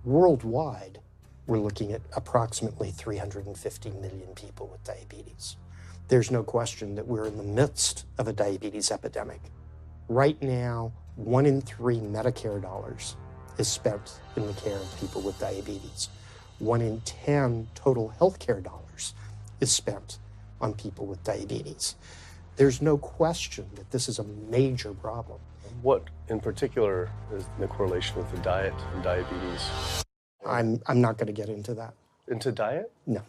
Worldwide, we're looking at approximately 350 million people with diabetes. There's no question that we're in the midst of a diabetes epidemic. Right now, 1 in 3 Medicare dollars is spent in the care of people with diabetes. 1 in 10 total healthcare dollars is spent on people with diabetes. There's no question that this is a major problem. What in particular is the correlation with the diet and diabetes? I'm not going to get into that. Into diet? No.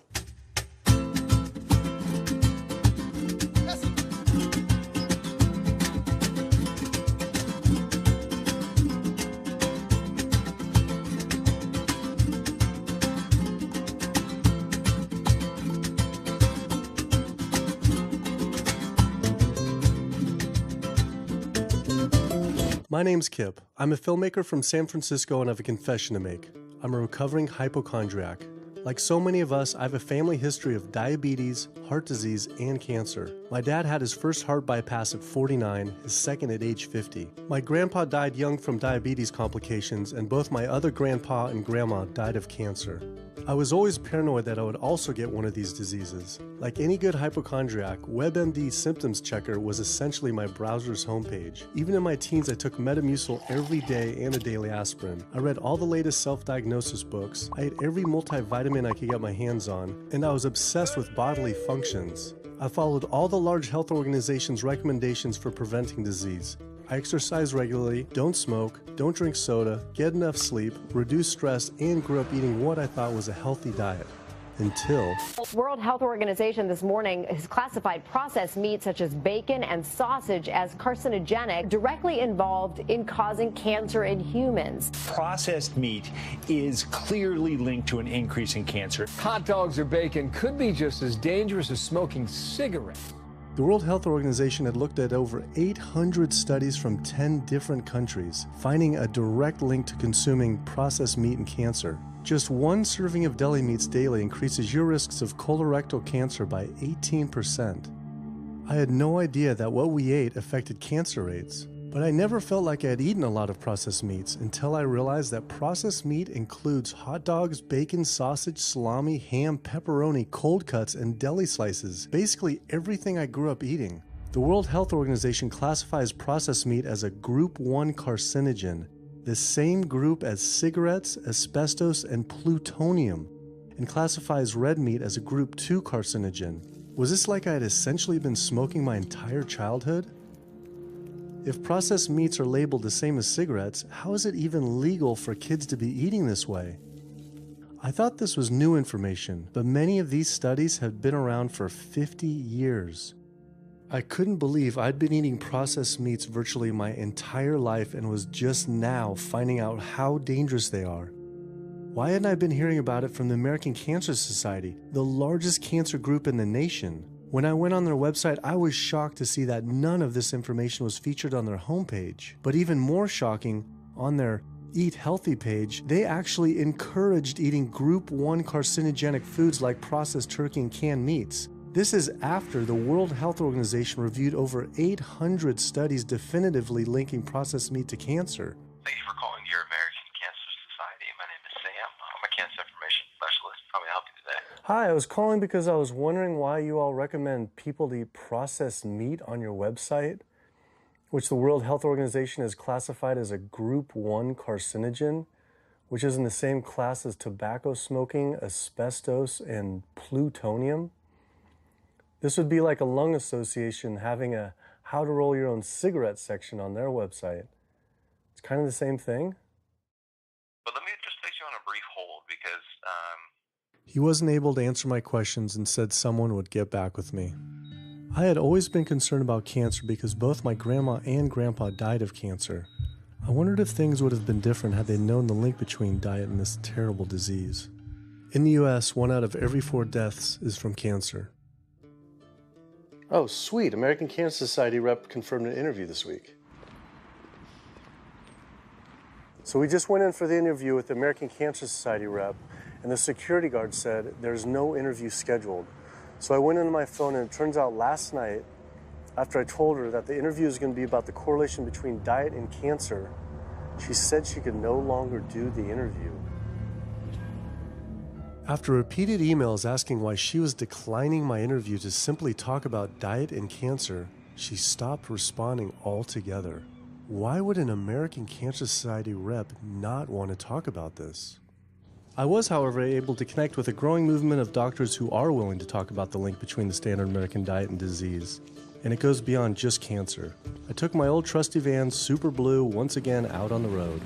My name's Kip. I'm a filmmaker from San Francisco and I have a confession to make. I'm a recovering hypochondriac. Like so many of us, I have a family history of diabetes, heart disease, and cancer. My dad had his first heart bypass at 49, his second at age 50. My grandpa died young from diabetes complications, and both my other grandpa and grandma died of cancer. I was always paranoid that I would also get one of these diseases. Like any good hypochondriac, WebMD Symptoms Checker was essentially my browser's homepage. Even in my teens, I took Metamucil every day and a daily aspirin. I read all the latest self-diagnosis books, I ate every multivitamin I could get my hands on, and I was obsessed with bodily functions. I followed all the large health organizations' recommendations for preventing disease. I exercise regularly, don't smoke, don't drink soda, get enough sleep, reduce stress, and grew up eating what I thought was a healthy diet. Until World Health Organization this morning has classified processed meat such as bacon and sausage as carcinogenic, directly involved in causing cancer in humans. Processed meat is clearly linked to an increase in cancer. Hot dogs or bacon could be just as dangerous as smoking cigarettes. the World Health Organization had looked at over 800 studies from 10 different countries, finding a direct link to consuming processed meat and cancer. Just one serving of deli meats daily increases your risks of colorectal cancer by 18%. I had no idea that what we ate affected cancer rates, but I never felt like I had eaten a lot of processed meats until I realized that processed meat includes hot dogs, bacon, sausage, salami, ham, pepperoni, cold cuts, and deli slices, basically everything I grew up eating. The World Health Organization classifies processed meat as a Group 1 carcinogen, the same group as cigarettes, asbestos, and plutonium, and classifies red meat as a Group 2 carcinogen. Was this like I had essentially been smoking my entire childhood? If processed meats are labeled the same as cigarettes, how is it even legal for kids to be eating this way? I thought this was new information, but many of these studies have been around for 50 years. I couldn't believe I'd been eating processed meats virtually my entire life and was just now finding out how dangerous they are. Why hadn't I been hearing about it from the American Cancer Society, the largest cancer group in the nation? When I went on their website, I was shocked to see that none of this information was featured on their homepage. But even more shocking, on their Eat Healthy page, they actually encouraged eating Group 1 carcinogenic foods like processed turkey and canned meats. This is after the World Health Organization reviewed over 800 studies definitively linking processed meat to cancer. Thank you for calling your American Cancer Society. My name is Sam. I'm a cancer information specialist. How may I help you today? Hi, I was calling because I was wondering why you all recommend people to eat processed meat on your website, which the World Health Organization has classified as a Group 1 carcinogen, which is in the same class as tobacco smoking, asbestos, and plutonium. This would be like a lung association having a how to roll your own cigarette section on their website. It's kind of the same thing. But let me just place you on a brief hold because He wasn't able to answer my questions and said someone would get back with me. I had always been concerned about cancer because both my grandma and grandpa died of cancer. I wondered if things would have been different had they known the link between diet and this terrible disease. In the US, 1 out of every 4 deaths is from cancer. Oh, sweet. American Cancer Society rep confirmed an interview this week. So we just went in for the interview with the American Cancer Society rep, and the security guard said there's no interview scheduled. So I went into my phone, and it turns out last night, after I told her that the interview is going to be about the correlation between diet and cancer, she said she could no longer do the interview. After repeated emails asking why she was declining my interview to simply talk about diet and cancer, she stopped responding altogether. Why would an American Cancer Society rep not want to talk about this? I was, however, able to connect with a growing movement of doctors who are willing to talk about the link between the standard American diet and disease. And it goes beyond just cancer. I took my old trusty van, Super Blue, once again out on the road.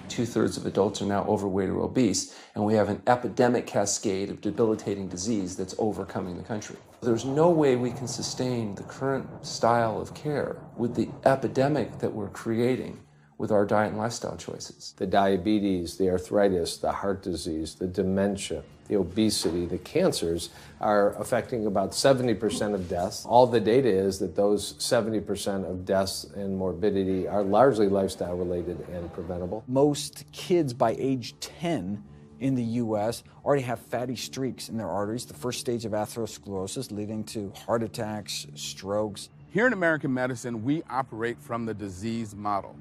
2/3 of adults are now overweight or obese, and we have an epidemic cascade of debilitating disease that's overcoming the country. There's no way we can sustain the current style of care with the epidemic that we're creating with our diet and lifestyle choices. The diabetes, the arthritis, the heart disease, the dementia, the obesity, the cancers are affecting about 70% of deaths. All the data is that those 70% of deaths and morbidity are largely lifestyle related and preventable. Most kids by age 10 in the U.S. already have fatty streaks in their arteries, the first stage of atherosclerosis leading to heart attacks, strokes. Here in American medicine, we operate from the disease model.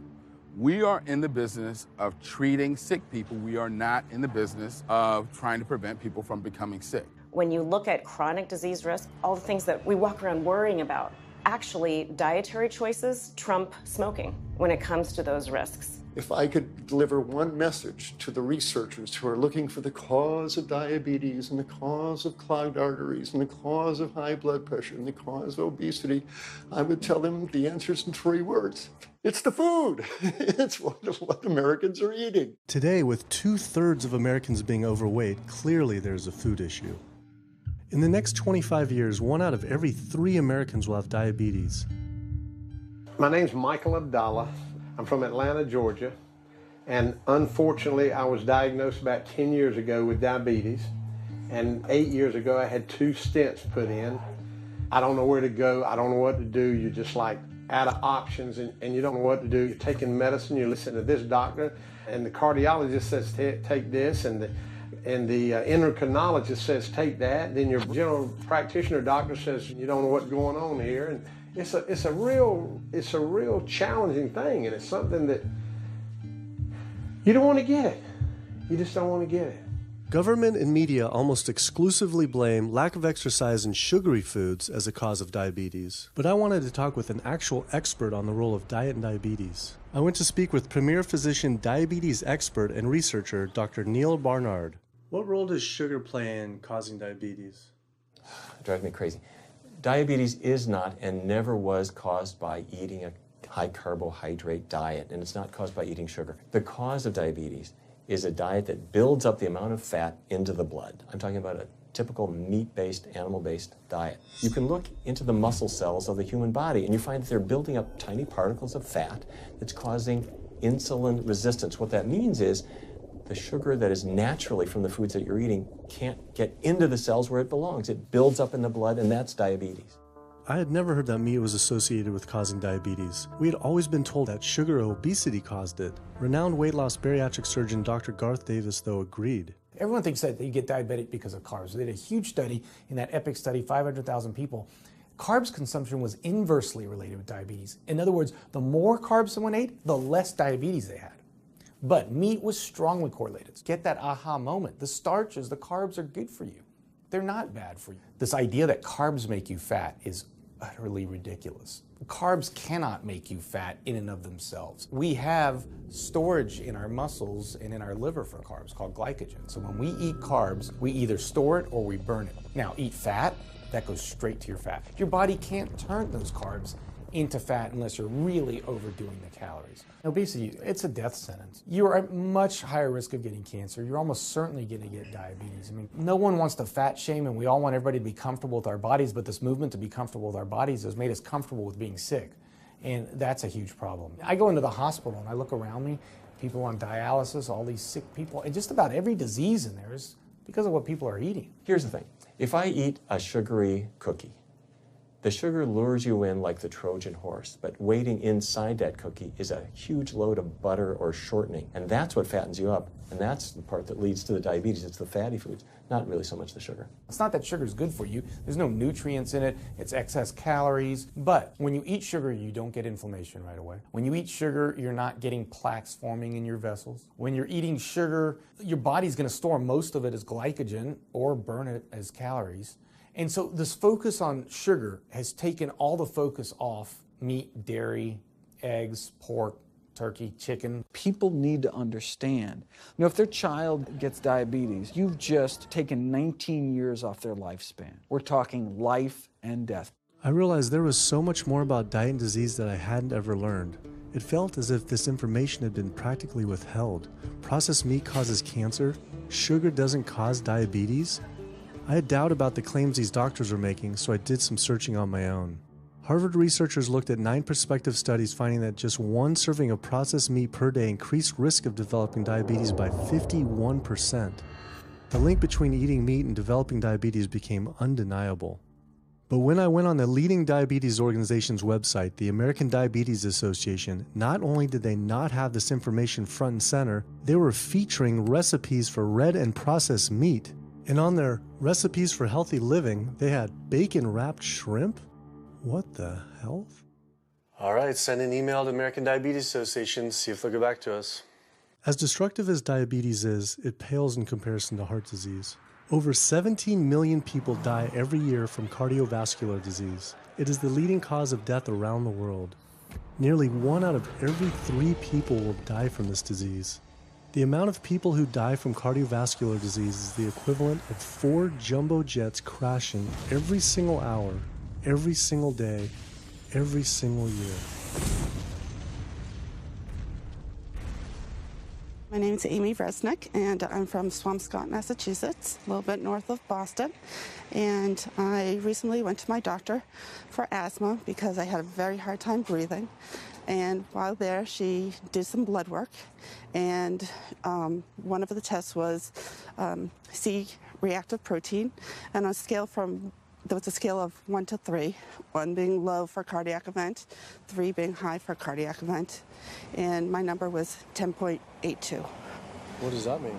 We are in the business of treating sick people. We are not in the business of trying to prevent people from becoming sick. When you look at chronic disease risk, all the things that we walk around worrying about, actually dietary choices trump smoking when it comes to those risks. If I could deliver one message to the researchers who are looking for the cause of diabetes and the cause of clogged arteries and the cause of high blood pressure and the cause of obesity, I would tell them the answer's in 3 words. It's the food. It's what Americans are eating. Today, with 2/3 of Americans being overweight, clearly there's a food issue. In the next 25 years, 1 out of every 3 Americans will have diabetes. My name's Michael Abdallah. I'm from Atlanta, Georgia, and unfortunately I was diagnosed about 10 years ago with diabetes, and 8 years ago I had 2 stents put in. I don't know where to go, I don't know what to do, you're just like out of options and you don't know what to do. You're taking medicine, you listen to this doctor, and the cardiologist says take this, and the endocrinologist says take that, then your general practitioner doctor says you don't know what's going on here. And it's a real challenging thing, and it's something that you don't want to get. You just don't want to get it. Government and media almost exclusively blame lack of exercise and sugary foods as a cause of diabetes. But I wanted to talk with an actual expert on the role of diet and diabetes. I went to speak with premier physician, diabetes expert, and researcher, Dr. Neil Barnard. What role does sugar play in causing diabetes? It drives me crazy. Diabetes is not and never was caused by eating a high carbohydrate diet, and it's not caused by eating sugar. The cause of diabetes is a diet that builds up the amount of fat into the blood. I'm talking about a typical meat-based, animal-based diet. You can look into the muscle cells of the human body and you find that they're building up tiny particles of fat that's causing insulin resistance. What that means is the sugar that is naturally from the foods that you're eating can't get into the cells where it belongs. It builds up in the blood, and that's diabetes. I had never heard that meat was associated with causing diabetes. We had always been told that sugar or obesity caused it. Renowned weight loss bariatric surgeon Dr. Garth Davis, though, agreed. Everyone thinks that you get diabetic because of carbs. They did a huge study in that EPIC study, 500,000 people. Carbs consumption was inversely related with diabetes. In other words, the more carbs someone ate, the less diabetes they had. But meat was strongly correlated. Get that aha moment. The starches, the carbs are good for you. They're not bad for you. This idea that carbs make you fat is utterly ridiculous. Carbs cannot make you fat in and of themselves. We have storage in our muscles and in our liver for carbs called glycogen. So when we eat carbs, we either store it or we burn it. Now, eat fat, that goes straight to your fat. Your body can't turn those carbs into fat unless you're really overdoing the calories. Obesity, it's a death sentence. You're at much higher risk of getting cancer. You're almost certainly going to get diabetes. I mean, no one wants to fat shame, and we all want everybody to be comfortable with our bodies, but this movement to be comfortable with our bodies has made us comfortable with being sick, and that's a huge problem. I go into the hospital and I look around me, people on dialysis, all these sick people, and just about every disease in there is because of what people are eating. Here's the thing. If I eat a sugary cookie, The sugar lures you in like the Trojan horse, but waiting inside that cookie is a huge load of butter or shortening, and that's what fattens you up, and that's the part that leads to the diabetes. It's the fatty foods, not really so much the sugar. It's not that sugar is good for you. There's no nutrients in it. It's excess calories. But when you eat sugar, you don't get inflammation right away. When you eat sugar, you're not getting plaques forming in your vessels. When you're eating sugar, your body's going to store most of it as glycogen or burn it as calories. And so this focus on sugar has taken all the focus off meat, dairy, eggs, pork, turkey, chicken. People need to understand, if their child gets diabetes, you've just taken 19 years off their lifespan. We're talking life and death. I realized there was so much more about diet and disease that I hadn't ever learned. It felt as if this information had been practically withheld. Processed meat causes cancer. Sugar doesn't cause diabetes. I had doubt about the claims these doctors were making, so I did some searching on my own. Harvard researchers looked at 9 prospective studies finding that just one serving of processed meat per day increased risk of developing diabetes by 51%. The link between eating meat and developing diabetes became undeniable. But when I went on the leading diabetes organization's website, the American Diabetes Association, not only did they not have this information front and center, they were featuring recipes for red and processed meat. And on their recipes for healthy living, they had bacon-wrapped shrimp? What the hell? All right, send an email to American Diabetes Association, see if they'll get back to us. As destructive as diabetes is, it pales in comparison to heart disease. Over 17 million people die every year from cardiovascular disease. It is the leading cause of death around the world. Nearly 1 out of every 3 people will die from this disease. The amount of people who die from cardiovascular disease is the equivalent of 4 jumbo jets crashing every single hour, every single day, every single year. My name is Amy Resnick, and I'm from Swampscott, Massachusetts, a little bit north of Boston. And I recently went to my doctor for asthma because I had a very hard time breathing. And while there, she did some blood work, and one of the tests was C-reactive protein, and on a scale there was a scale of 1 to 3, 1 being low for cardiac event, 3 being high for cardiac event, and my number was 10.82. What does that mean?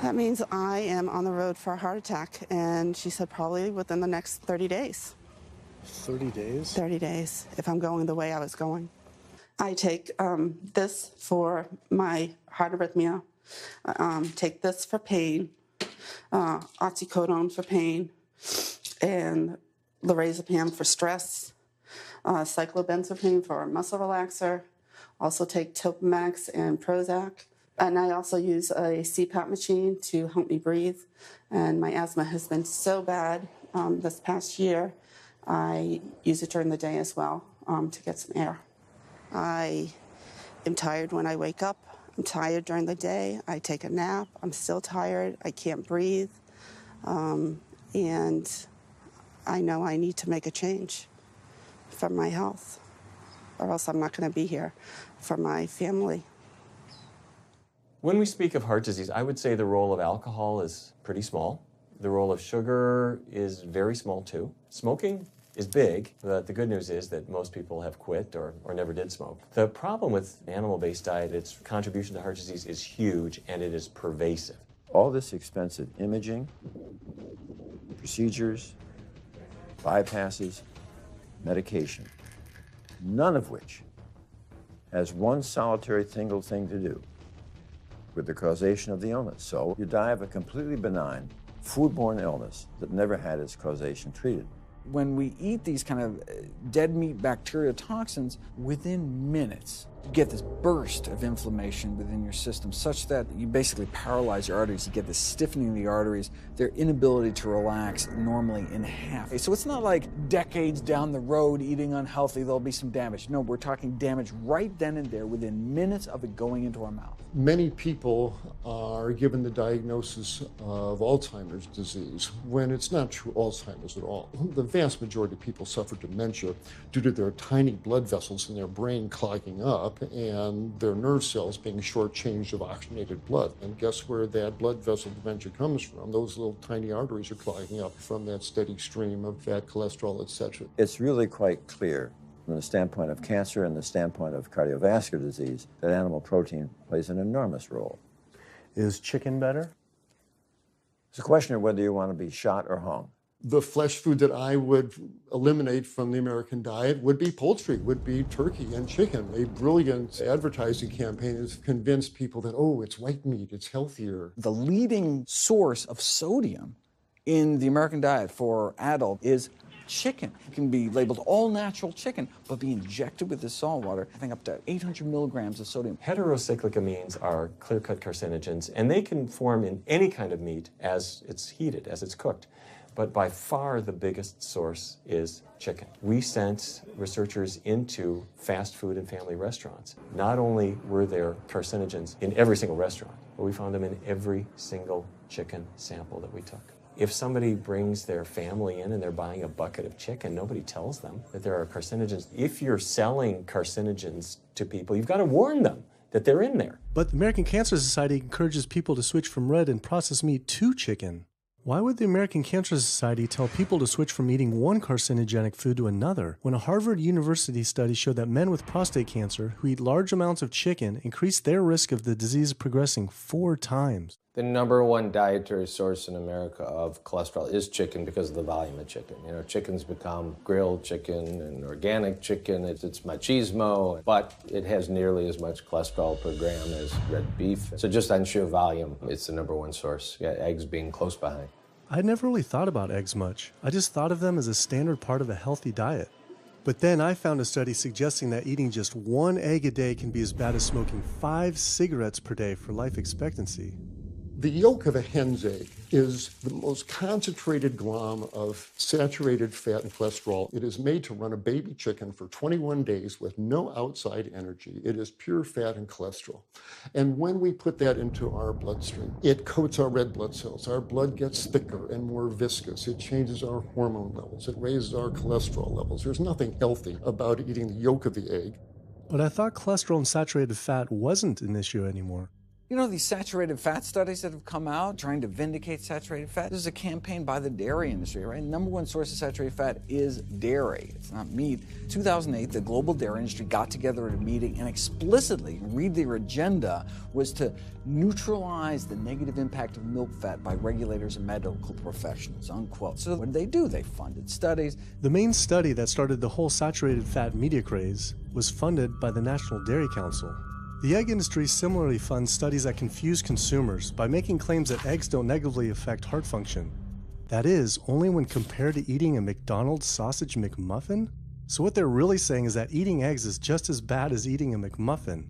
That means I am on the road for a heart attack, and she said probably within the next 30 days. 30 days? 30 days, if I'm going the way I was going. I take this for my heart arrhythmia, take this for pain, oxycodone for pain, and lorazepam for stress, cyclobenzaprine for muscle relaxer, also take Topamax and Prozac, and I also use a CPAP machine to help me breathe, and my asthma has been so bad this past year, I use it during the day as well to get some air. I am tired when I wake up. I'm tired during the day. I take a nap. I'm still tired. I can't breathe. And I know I need to make a change for my health, or else I'm not going to be here for my family. When we speak of heart disease, I would say the role of alcohol is pretty small. The role of sugar is very small too. Smoking is big, but the good news is that most people have quit or never did smoke. The problem with animal-based diet, its contribution to heart disease is huge and it is pervasive. All this expensive imaging, procedures, bypasses, medication, none of which has one solitary single thing to do with the causation of the illness. So you die of a completely benign foodborne illness that never had its causation treated. When we eat these kind of dead meat bacteria toxins, within minutes, you get this burst of inflammation within your system such that you basically paralyze your arteries. You get this stiffening of the arteries, their inability to relax normally in half. So it's not like decades down the road eating unhealthy, there'll be some damage. No, we're talking damage right then and there within minutes of it going into our mouth. Many people are given the diagnosis of Alzheimer's disease when it's not true Alzheimer's at all. The vast majority of people suffer dementia due to their tiny blood vessels in their brain clogging up up and their nerve cells being shortchanged of oxygenated blood. And guess where that blood vessel dementia comes from? Those little tiny arteries are clogging up from that steady stream of fat, cholesterol, etc. It's really quite clear from the standpoint of cancer and the standpoint of cardiovascular disease that animal protein plays an enormous role. Is chicken better? It's a question of whether you want to be shot or hung. The flesh food that I would eliminate from the American diet would be poultry, would be turkey and chicken. A brilliant advertising campaign has convinced people that, oh, it's white meat, it's healthier. The leading source of sodium in the American diet for adult is chicken. It can be labeled all natural chicken, but be injected with the salt water, having up to 800 milligrams of sodium. Heterocyclic amines are clear-cut carcinogens, and they can form in any kind of meat as it's heated, as it's cooked. But by far the biggest source is chicken. We sent researchers into fast food and family restaurants. Not only were there carcinogens in every single restaurant, but we found them in every single chicken sample that we took. If somebody brings their family in and they're buying a bucket of chicken, nobody tells them that there are carcinogens. If you're selling carcinogens to people, you've got to warn them that they're in there. But the American Cancer Society encourages people to switch from red and processed meat to chicken. Why would the American Cancer Society tell people to switch from eating one carcinogenic food to another when a Harvard University study showed that men with prostate cancer who eat large amounts of chicken increased their risk of the disease progressing 4 times? The number one dietary source in America of cholesterol is chicken because of the volume of chicken. You know, chicken's become grilled chicken and organic chicken. It's machismo, but it has nearly as much cholesterol per gram as red beef. So just on sheer volume, it's the number one source. Yeah, eggs being close behind. I'd never really thought about eggs much. I just thought of them as a standard part of a healthy diet. But then I found a study suggesting that eating just 1 egg a day can be as bad as smoking 5 cigarettes per day for life expectancy. The yolk of a hen's egg is the most concentrated glom of saturated fat and cholesterol. It is made to run a baby chicken for 21 days with no outside energy. It is pure fat and cholesterol. And when we put that into our bloodstream, it coats our red blood cells. Our blood gets thicker and more viscous. It changes our hormone levels. It raises our cholesterol levels. There's nothing healthy about eating the yolk of the egg. But I thought cholesterol and saturated fat wasn't an issue anymore. You know, these saturated fat studies that have come out trying to vindicate saturated fat, this is a campaign by the dairy industry, right? Number one source of saturated fat is dairy. It's not meat. 2008, the global dairy industry got together at a meeting and explicitly, read their agenda, was to neutralize the negative impact of milk fat by regulators and medical professionals, unquote. So what did they do? They funded studies. The main study that started the whole saturated fat media craze was funded by the National Dairy Council. The egg industry similarly funds studies that confuse consumers by making claims that eggs don't negatively affect heart function. That is, only when compared to eating a McDonald's sausage McMuffin? So what they're really saying is that eating eggs is just as bad as eating a McMuffin.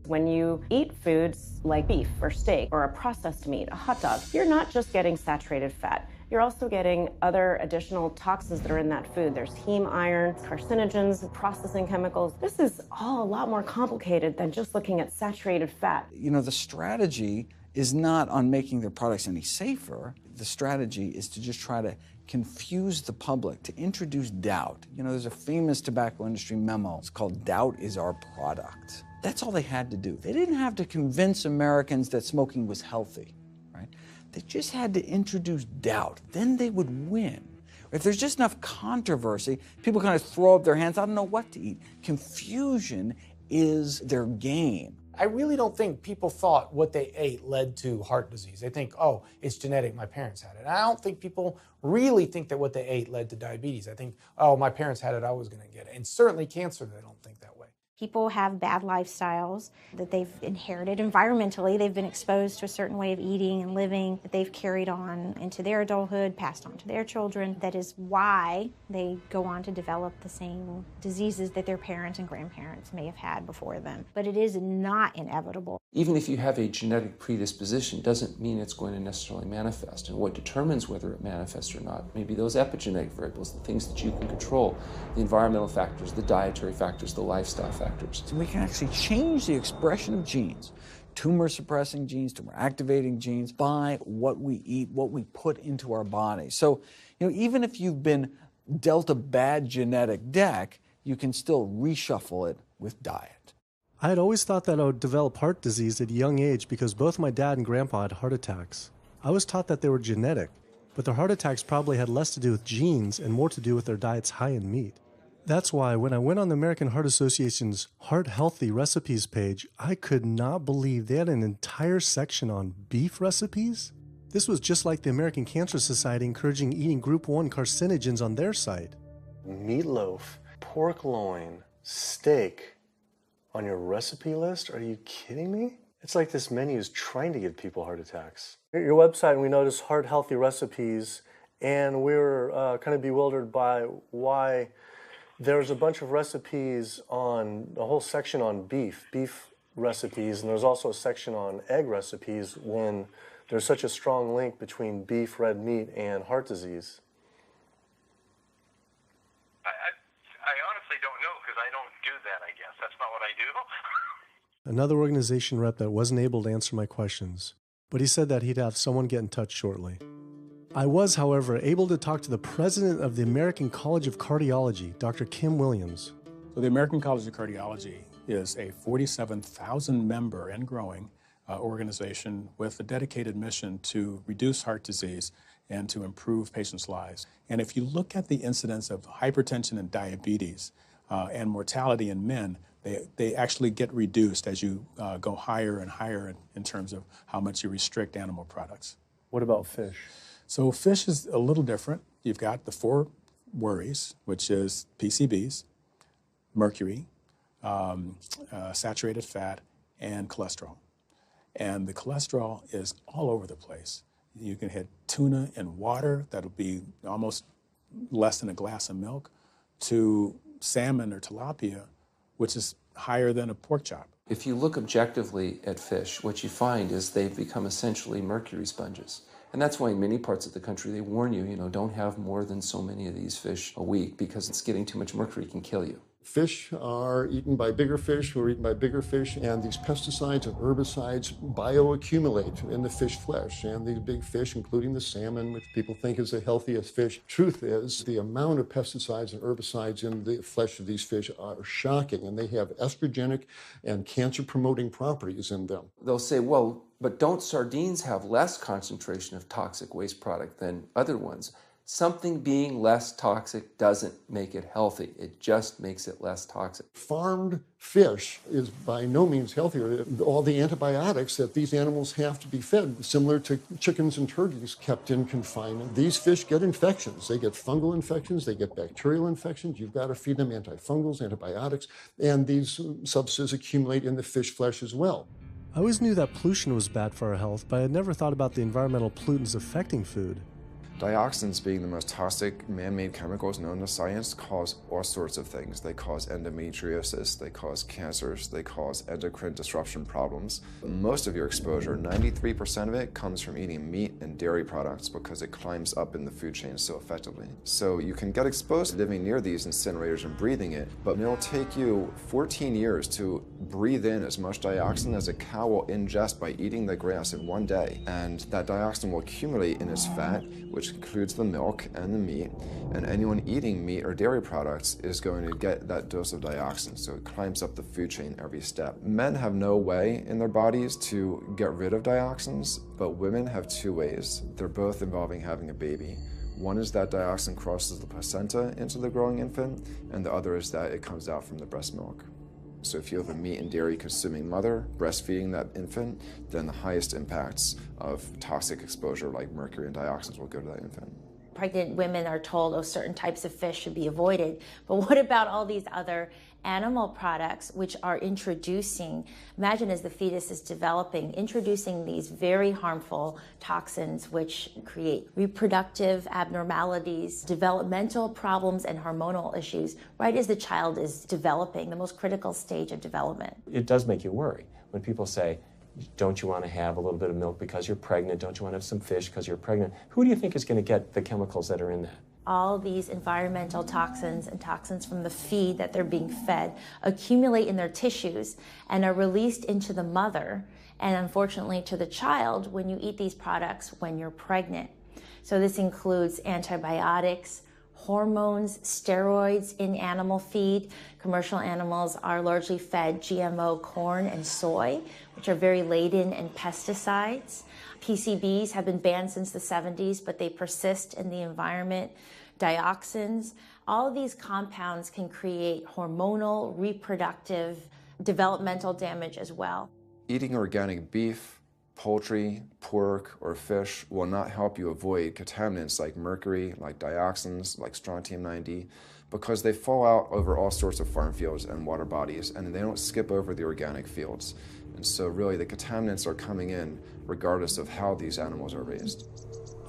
When you eat foods like beef or steak or a processed meat, a hot dog, you're not just getting saturated fat. You're also getting other additional toxins that are in that food. There's heme iron, carcinogens, processing chemicals. This is all a lot more complicated than just looking at saturated fat. You know, the strategy is not on making their products any safer. The strategy is to just try to confuse the public, to introduce doubt. You know, there's a famous tobacco industry memo. It's called Doubt is Our Product. That's all they had to do. They didn't have to convince Americans that smoking was healthy, right? They just had to introduce doubt. Then they would win. If there's just enough controversy, people kind of throw up their hands, I don't know what to eat. Confusion is their game. I really don't think people thought what they ate led to heart disease. They think, oh, it's genetic, my parents had it. I don't think people really think that what they ate led to diabetes. I think, oh, my parents had it, I was going to get it. And certainly cancer, they don't think that way. People have bad lifestyles that they've inherited environmentally. They've been exposed to a certain way of eating and living that they've carried on into their adulthood, passed on to their children. That is why they go on to develop the same diseases that their parents and grandparents may have had before them. But it is not inevitable. Even if you have a genetic predisposition, doesn't mean it's going to necessarily manifest. And what determines whether it manifests or not may be those epigenetic variables, the things that you can control, the environmental factors, the dietary factors, the lifestyle factors. So we can actually change the expression of genes, tumor-suppressing genes, tumor-activating genes, by what we eat, what we put into our body. So, you know, even if you've been dealt a bad genetic deck, you can still reshuffle it with diet. I had always thought that I would develop heart disease at a young age because both my dad and grandpa had heart attacks. I was taught that they were genetic, but their heart attacks probably had less to do with genes and more to do with their diets high in meat. That's why when I went on the American Heart Association's Heart Healthy Recipes page, I could not believe they had an entire section on beef recipes. This was just like the American Cancer Society encouraging eating Group 1 carcinogens on their site. Meatloaf, pork loin, steak on your recipe list? Are you kidding me? It's like this menu is trying to give people heart attacks. Your website, and we noticed Heart Healthy Recipes, and we were kind of bewildered by why there's a bunch of recipes on, a whole section on beef recipes, and there's also a section on egg recipes when there's such a strong link between beef, red meat, and heart disease. I honestly don't know because I don't do that, I guess. That's not what I do. Another organization rep that wasn't able to answer my questions, but he said that he'd have someone get in touch shortly. I was, however, able to talk to the president of the American College of Cardiology, Dr. Kim Williams. So the American College of Cardiology is a 47,000 member and growing organization with a dedicated mission to reduce heart disease and to improve patients' lives. And if you look at the incidence of hypertension and diabetes and mortality in men, they actually get reduced as you go higher and higher in terms of how much you restrict animal products. What about fish? So fish is a little different. You've got the 4 worries, which is PCBs, mercury, saturated fat, and cholesterol. And the cholesterol is all over the place. You can hit tuna in water, that'll be almost less than a glass of milk, to salmon or tilapia, which is higher than a pork chop. If you look objectively at fish, what you find is they've become essentially mercury sponges. And that's why in many parts of the country they warn you, don't have more than so many of these fish a week because it's getting too much mercury can kill you. Fish are eaten by bigger fish who are eaten by bigger fish, and these pesticides and herbicides bioaccumulate in the fish flesh. And these big fish, including the salmon, which people think is the healthiest fish, truth is the amount of pesticides and herbicides in the flesh of these fish are shocking, and they have estrogenic and cancer-promoting properties in them. They'll say, well, but don't sardines have less concentration of toxic waste product than other ones? Something being less toxic doesn't make it healthy. It just makes it less toxic. Farmed fish is by no means healthier. All the antibiotics that these animals have to be fed, similar to chickens and turkeys kept in confinement. These fish get infections. They get fungal infections. They get bacterial infections. You've got to feed them antifungals, antibiotics, and these substances accumulate in the fish flesh as well. I always knew that pollution was bad for our health, but I had never thought about the environmental pollutants affecting food. Dioxins, being the most toxic man-made chemicals known to science, cause all sorts of things. They cause endometriosis, they cause cancers, they cause endocrine disruption problems. Most of your exposure, 93% of it, comes from eating meat and dairy products because it climbs up in the food chain so effectively. So you can get exposed to living near these incinerators and breathing it, but it'll take you 14 years to breathe in as much dioxin as a cow will ingest by eating the grass in one day. And that dioxin will accumulate in its fat, which includes the milk and the meat, and anyone eating meat or dairy products is going to get that dose of dioxin, so it climbs up the food chain every step. Men have no way in their bodies to get rid of dioxins, but women have 2 ways. They're both involving having a baby. One is that dioxin crosses the placenta into the growing infant, and the other is that it comes out from the breast milk. So if you have a meat and dairy consuming mother breastfeeding that infant, then the highest impacts of toxic exposure like mercury and dioxins will go to that infant. Pregnant women are told, oh, certain types of fish should be avoided. But what about all these other animal products which are introducing, imagine as the fetus is developing, introducing these very harmful toxins which create reproductive abnormalities, developmental problems, and hormonal issues right as the child is developing, the most critical stage of development. It does make you worry when people say, don't you want to have a little bit of milk because you're pregnant? Don't you want to have some fish because you're pregnant? Who do you think is going to get the chemicals that are in that? All these environmental toxins and toxins from the feed that they're being fed accumulate in their tissues and are released into the mother and unfortunately to the child when you eat these products when you're pregnant. So this includes antibiotics, hormones, steroids in animal feed. Commercial animals are largely fed GMO corn and soy, which are very laden in pesticides. PCBs have been banned since the 70s, but they persist in the environment. Dioxins, all of these compounds can create hormonal, reproductive, developmental damage as well. Eating organic beef, poultry, pork, or fish will not help you avoid contaminants like mercury, like dioxins, like strontium-90, because they fall out over all sorts of farm fields and water bodies, and they don't skip over the organic fields. And so really the contaminants are coming in regardless of how these animals are raised.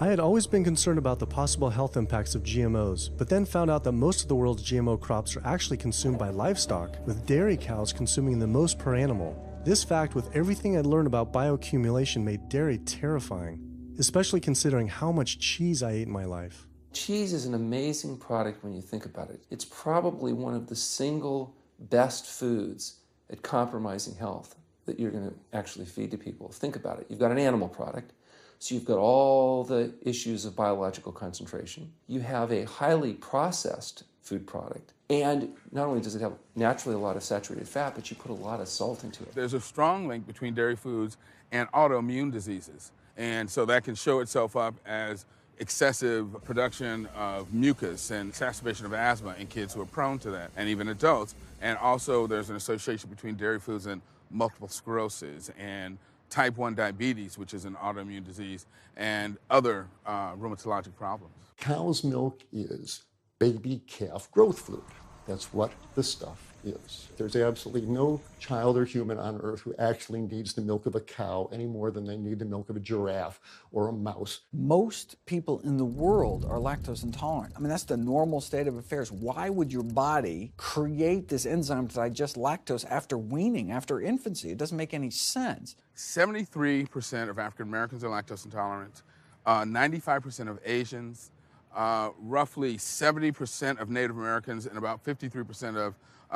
I had always been concerned about the possible health impacts of GMOs, but then found out that most of the world's GMO crops are actually consumed by livestock, with dairy cows consuming the most per animal. This fact, with everything I'd learned about bioaccumulation, made dairy terrifying, especially considering how much cheese I ate in my life. Cheese is an amazing product when you think about it. It's probably one of the single best foods at compromising health that you're going to actually feed to people. Think about it. You've got an animal product, so you've got all the issues of biological concentration. You have a highly processed food product, and not only does it have naturally a lot of saturated fat, but you put a lot of salt into it. There's a strong link between dairy foods and autoimmune diseases, and so that can show itself up as excessive production of mucus and exacerbation of asthma in kids who are prone to that, and even adults. And also there's an association between dairy foods and multiple sclerosis and type 1 diabetes, which is an autoimmune disease, and other rheumatologic problems. Cow's milk is baby calf growth fluid. That's what the stuff is. There's absolutely no child or human on earth who actually needs the milk of a cow any more than they need the milk of a giraffe or a mouse. Most people in the world are lactose intolerant. I mean, that's the normal state of affairs. Why would your body create this enzyme to digest lactose after weaning, after infancy? It doesn't make any sense. 73% of African Americans are lactose intolerant, 95% of Asians, roughly 70% of Native Americans, and about 53% of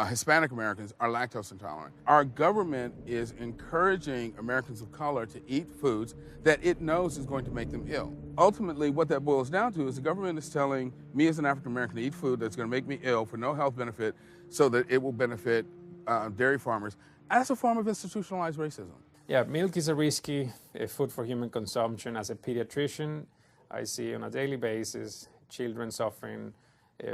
Hispanic Americans are lactose intolerant. Our government is encouraging Americans of color to eat foods that it knows is going to make them ill. Ultimately, what that boils down to is the government is telling me as an African American to eat food that's going to make me ill for no health benefit so that it will benefit dairy farmers as a form of institutionalized racism. Yeah, milk is a risky food for human consumption. As a pediatrician, I see on a daily basis children suffering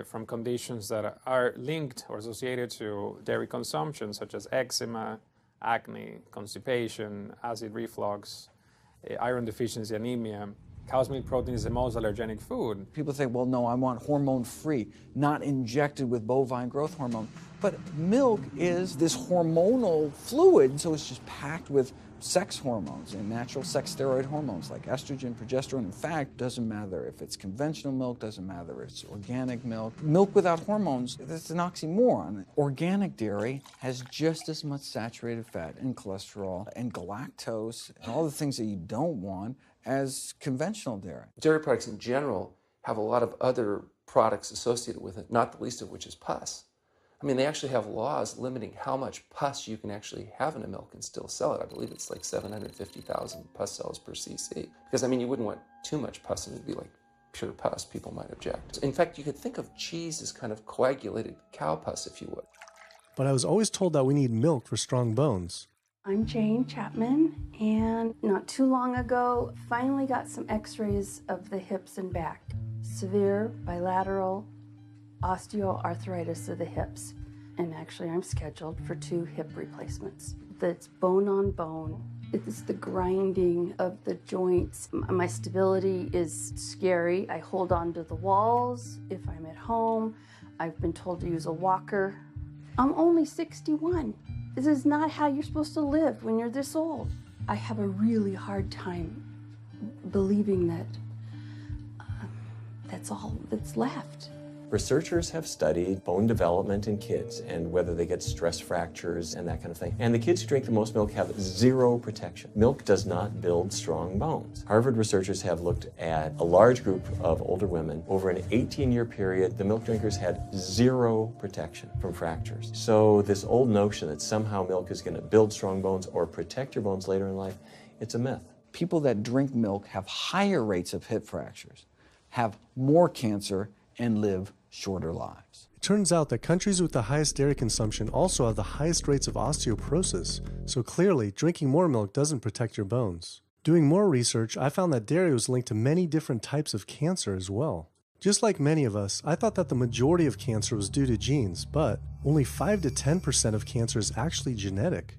from conditions that are linked or associated to dairy consumption, such as eczema, acne, constipation, acid reflux, iron deficiency, anemia. Cow's milk protein is the most allergenic food. People think, well, no, I want hormone-free, not injected with bovine growth hormone. But milk is this hormonal fluid, so it's just packed with sex hormones and natural sex steroid hormones like estrogen, progesterone. In fact, doesn't matter if it's conventional milk, doesn't matter if it's organic milk. Milk without hormones, that's an oxymoron. Organic dairy has just as much saturated fat and cholesterol and galactose and all the things that you don't want as conventional dairy. Dairy products in general have a lot of other products associated with it, not the least of which is pus. I mean, they actually have laws limiting how much pus you can actually have in a milk and still sell it. I believe it's like 750,000 pus cells per cc. Because, I mean, you wouldn't want too much pus and it would be like pure pus. People might object. In fact, you could think of cheese as kind of coagulated cow pus, if you would. But I was always told that we need milk for strong bones. I'm Jane Chapman, and not too long ago, finally got some x-rays of the hips and back. Severe bilateral osteoarthritis of the hips. And actually, I'm scheduled for 2 hip replacements. That's bone on bone. It's the grinding of the joints. My stability is scary. I hold on to the walls if I'm at home. I've been told to use a walker. I'm only 61. This is not how you're supposed to live when you're this old. I have a really hard time believing that that's all that's left. Researchers have studied bone development in kids and whether they get stress fractures and that kind of thing. And the kids who drink the most milk have zero protection. Milk does not build strong bones. Harvard researchers have looked at a large group of older women. Over an 18-year period, the milk drinkers had zero protection from fractures. So this old notion that somehow milk is going to build strong bones or protect your bones later in life, it's a myth. People that drink milk have higher rates of hip fractures, have more cancer, and live shorter lives. It turns out that countries with the highest dairy consumption also have the highest rates of osteoporosis, so clearly drinking more milk doesn't protect your bones. Doing more research, I found that dairy was linked to many different types of cancer as well. Just like many of us, I thought that the majority of cancer was due to genes, but only 5 to 10% of cancer is actually genetic.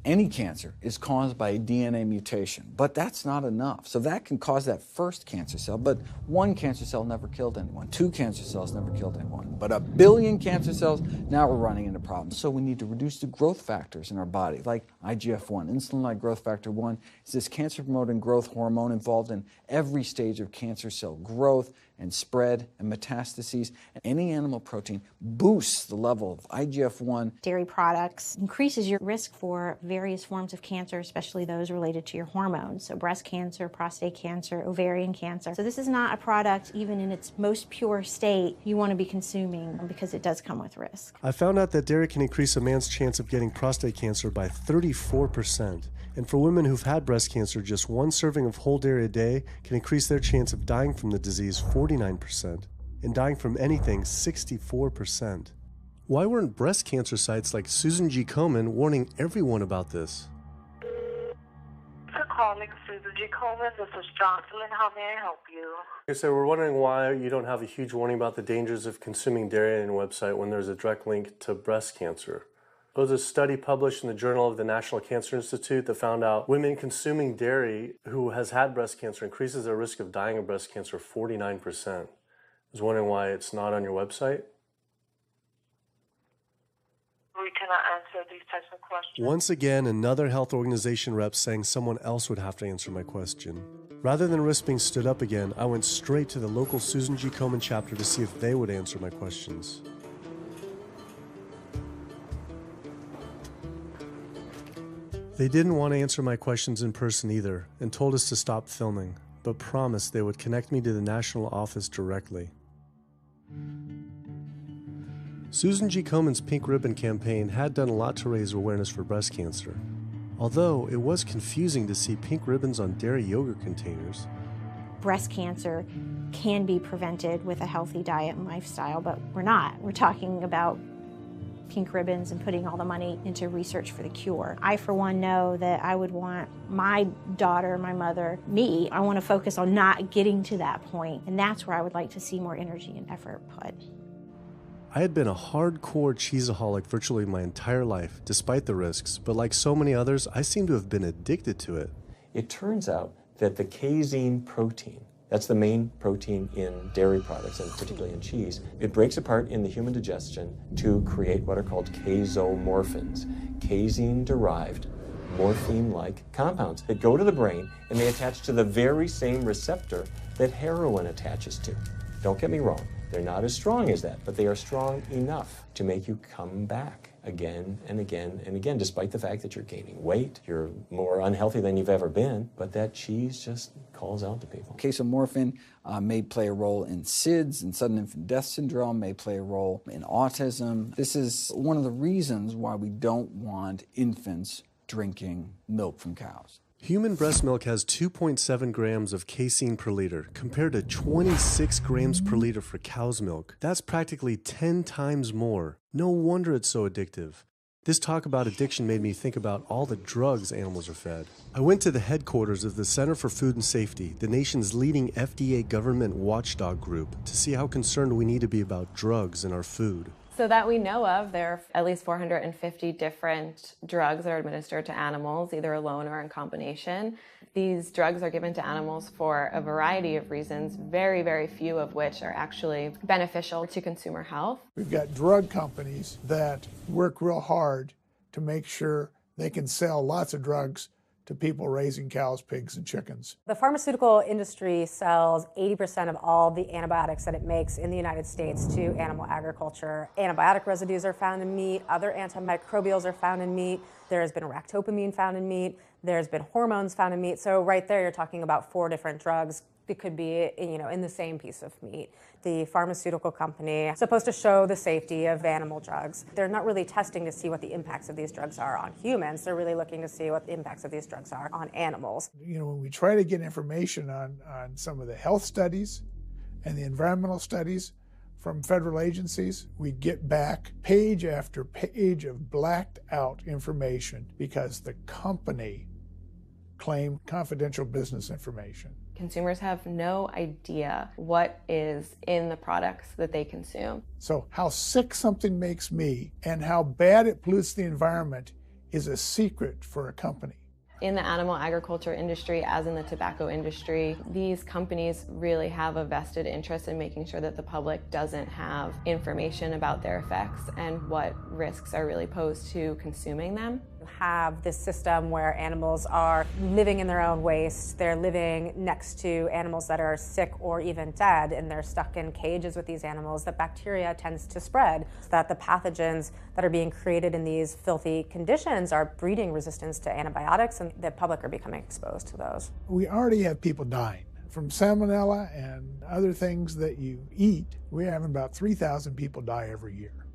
Any cancer is caused by a DNA mutation, but that's not enough. So that can cause that first cancer cell, but one cancer cell never killed anyone. 2 cancer cells never killed anyone. But 1 billion cancer cells, now we're running into problems. So we need to reduce the growth factors in our body, like IGF-1. Insulin-like growth factor 1 is this cancer-promoting growth hormone involved in every stage of cancer cell growth and spread and metastases. Any animal protein boosts the level of IGF-1. Dairy products increases your risk for various forms of cancer, especially those related to your hormones. So breast cancer, prostate cancer, ovarian cancer. So this is not a product, even in its most pure state, you want to be consuming because it does come with risk. I found out that dairy can increase a man's chance of getting prostate cancer by 34%. And for women who've had breast cancer, just 1 serving of whole dairy a day can increase their chance of dying from the disease 49%, and dying from anything 64%. Why weren't breast cancer sites like Susan G. Komen warning everyone about this? For calling Susan G. Komen, this is Jocelyn. How may I help you? Okay, so we're wondering why you don't have a huge warning about the dangers of consuming dairy on your website when there's a direct link to breast cancer. There was a study published in the Journal of the National Cancer Institute that found out women consuming dairy who has had breast cancer increases their risk of dying of breast cancer 49%. I was wondering why it's not on your website. We cannot answer these types of questions. Once again, another health organization rep saying someone else would have to answer my question. Rather than risk being stood up again, I went straight to the local Susan G. Komen chapter to see if they would answer my questions. They didn't want to answer my questions in person either, and told us to stop filming, but promised they would connect me to the national office directly. Susan G. Komen's Pink Ribbon campaign had done a lot to raise awareness for breast cancer, although it was confusing to see pink ribbons on dairy yogurt containers. Breast cancer can be prevented with a healthy diet and lifestyle, but we're not. We're talking about pink ribbons and putting all the money into research for the cure. I, for one, know that I would want my daughter, my mother, me, I want to focus on not getting to that point, and that's where I would like to see more energy and effort put. I had been a hardcore cheeseaholic virtually my entire life, despite the risks, but like so many others, I seem to have been addicted to it. It turns out that the casein protein, that's the main protein in dairy products, and particularly in cheese, it breaks apart in the human digestion to create what are called casomorphins, casein-derived, morphine-like compounds that go to the brain, and they attach to the very same receptor that heroin attaches to. Don't get me wrong, they're not as strong as that, but they are strong enough to make you come back again and again and again, despite the fact that you're gaining weight, you're more unhealthy than you've ever been, but that cheese just calls out to people. Casomorphin may play a role in SIDS, and sudden infant death syndrome, may play a role in autism. This is one of the reasons why we don't want infants drinking milk from cows. Human breast milk has 2.7 grams of casein per liter, compared to 26 grams per liter for cow's milk. That's practically 10 times more. No wonder it's so addictive. This talk about addiction made me think about all the drugs animals are fed. I went to the headquarters of the Center for Food and Safety, the nation's leading FDA government watchdog group, to see how concerned we need to be about drugs in our food. So that we know of, there are at least 450 different drugs that are administered to animals, either alone or in combination. These drugs are given to animals for a variety of reasons, very, very few of which are actually beneficial to consumer health. We've got drug companies that work real hard to make sure they can sell lots of drugs to people raising cows, pigs, and chickens. The pharmaceutical industry sells 80% of all the antibiotics that it makes in the United States to animal agriculture. Antibiotic residues are found in meat, other antimicrobials are found in meat, there has been ractopamine found in meat, there's been hormones found in meat. So right there you're talking about 4 different drugs that could be, in the same piece of meat. The pharmaceutical company is supposed to show the safety of animal drugs. They're not really testing to see what the impacts of these drugs are on humans. They're really looking to see what the impacts of these drugs are on animals. When we try to get information on some of the health studies and the environmental studies, from federal agencies, we'd get back page after page of blacked out information because the company claimed confidential business information. Consumers have no idea what is in the products that they consume. So how sick something makes me and how bad it pollutes the environment is a secret for a company. In the animal agriculture industry, as in the tobacco industry, these companies really have a vested interest in making sure that the public doesn't have information about their effects and what risks are really posed to consuming them. Have this system where animals are living in their own waste, they're living next to animals that are sick or even dead, and they're stuck in cages with these animals, that bacteria tends to spread, so that the pathogens that are being created in these filthy conditions are breeding resistance to antibiotics, and the public are becoming exposed to those. We already have people dying from salmonella and other things that you eat. We're having about 3,000 people die every year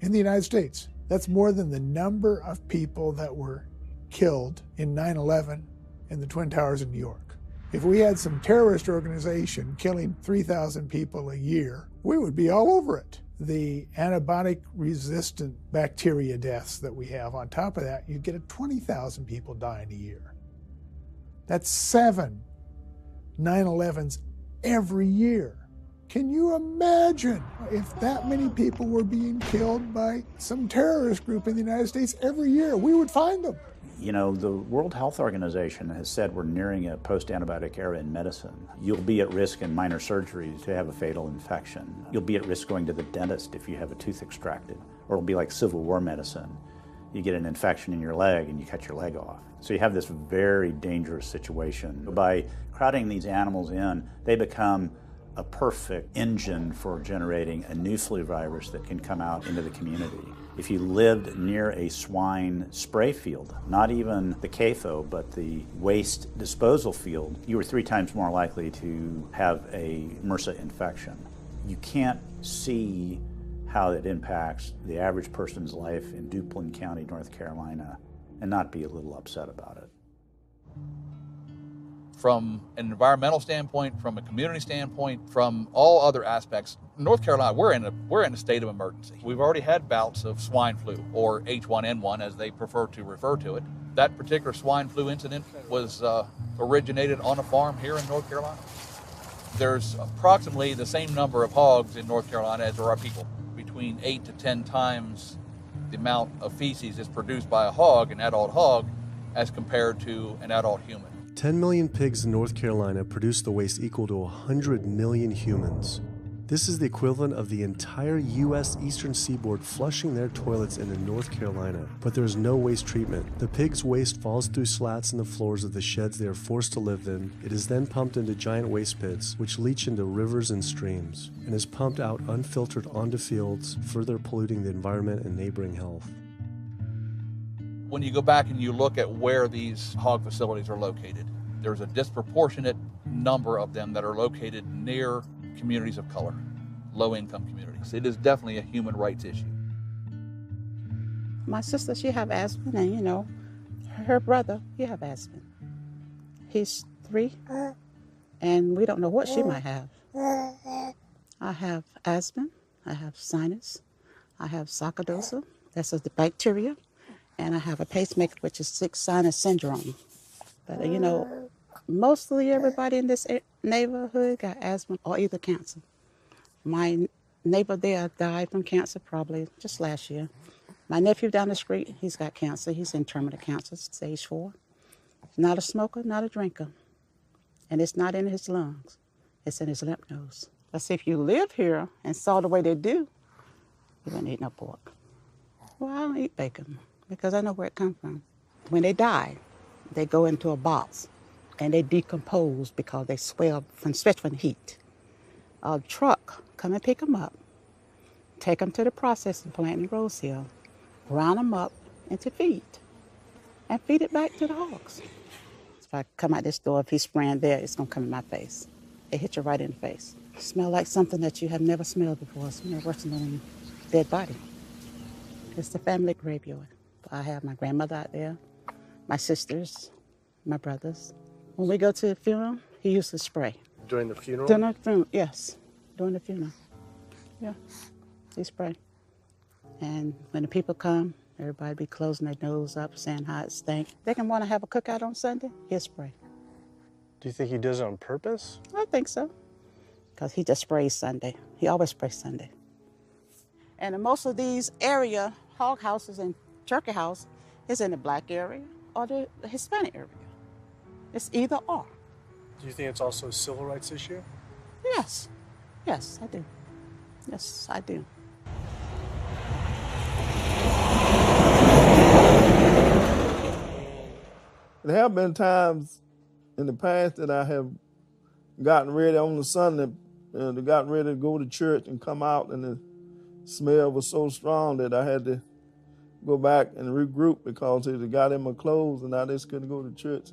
in the United States. That's more than the number of people that were killed in 9/11 in the Twin Towers in New York. If we had some terrorist organization killing 3,000 people a year, we would be all over it. The antibiotic-resistant bacteria deaths that we have, on top of that, you get 20,000 people dying a year. That's 7 9/11s every year. Can you imagine if that many people were being killed by some terrorist group in the United States every year? We would find them. You know, the World Health Organization has said we're nearing a post-antibiotic era in medicine. You'll be at risk in minor surgeries to have a fatal infection. You'll be at risk going to the dentist if you have a tooth extracted. Or it'll be like Civil War medicine. You get an infection in your leg and you cut your leg off. So you have this very dangerous situation. By crowding these animals in, they become a perfect engine for generating a new flu virus that can come out into the community. If you lived near a swine spray field, not even the CAFO, but the waste disposal field, you were 3 times more likely to have a MRSA infection. You can't see how it impacts the average person's life in Duplin County, North Carolina, and not be a little upset about it. From an environmental standpoint, from a community standpoint, from all other aspects, North Carolina, we're in a state of emergency. We've already had bouts of swine flu, or H1N1 as they prefer to refer to it. That particular swine flu incident was originated on a farm here in North Carolina. There's approximately the same number of hogs in North Carolina as there are people. Between 8 to 10 times the amount of feces is produced by a hog, an adult hog, as compared to an adult human. 10 million pigs in North Carolina produce the waste equal to 100 million humans. This is the equivalent of the entire U.S. eastern seaboard flushing their toilets into North Carolina. But there is no waste treatment. The pigs' waste falls through slats in the floors of the sheds they are forced to live in. It is then pumped into giant waste pits, which leach into rivers and streams, and is pumped out unfiltered onto fields, further polluting the environment and neighboring health. When you go back and you look at where these hog facilities are located, there's a disproportionate number of them that are located near communities of color, low-income communities. It is definitely a human rights issue. My sister, she have asthma, and you know, her brother, he have asthma. He's 3, and we don't know what she might have. I have asthma, I have sinus, I have sarcoidosis, that's the bacteria, and I have a pacemaker, which is 6 sinus syndrome. But you know, mostly everybody in this neighborhood got asthma or either cancer. My neighbor there died from cancer probably just last year. My nephew down the street, he's got cancer. He's in terminal cancer, stage 4. Not a smoker, not a drinker. And it's not in his lungs. It's in his lymph nodes. But see, if you live here and saw the way they do, you wouldn't eat no pork. Well, I don't eat bacon because I know where it comes from. When they die, they go into a box and they decompose because they swell especially from the heat. A truck come and pick them up, take them to the processing plant in Rose Hill, ground them up into feed, and feed it back to the hogs. If I come out this door, if he's spraying there, it's gonna come in my face. It hit you right in the face. Smell like something that you have never smelled before. It smells worse than a dead body. It's the family graveyard. I have my grandmother out there, my sisters, my brothers. When we go to the funeral, he used to spray. During the funeral? During the funeral, yes. During the funeral. Yeah, he spray. And when the people come, everybody be closing their nose up, saying how it stink. They can want to have a cookout on Sunday, he'll spray. Do you think he does it on purpose? I think so, because he just sprays Sunday. He always sprays Sunday. And in most of these area, hog houses and turkey house is in the black area or the Hispanic area. It's either or. Do you think it's also a civil rights issue? Yes. Yes, I do. Yes, I do. There have been times in the past that I have gotten ready on the Sunday, gotten ready to go to church and come out, and the smell was so strong that I had to go back and regroup because it got in my clothes and I just couldn't go to church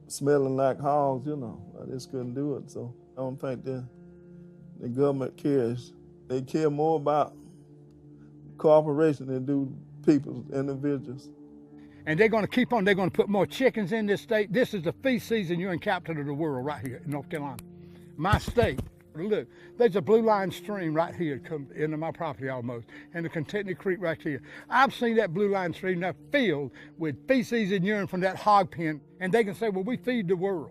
smelling like hogs, you know. I just couldn't do it. So I don't think the government cares. They care more about cooperation than do people, individuals. And they're going to keep on. They're going to put more chickens in this state. This is the feast season. You're in capital of the world right here in North Carolina. My state. Look, there's a blue line stream right here come into my property almost, and the Contentney Creek right here. I've seen that blue line stream now filled with feces and urine from that hog pen, and they can say, well, we feed the world.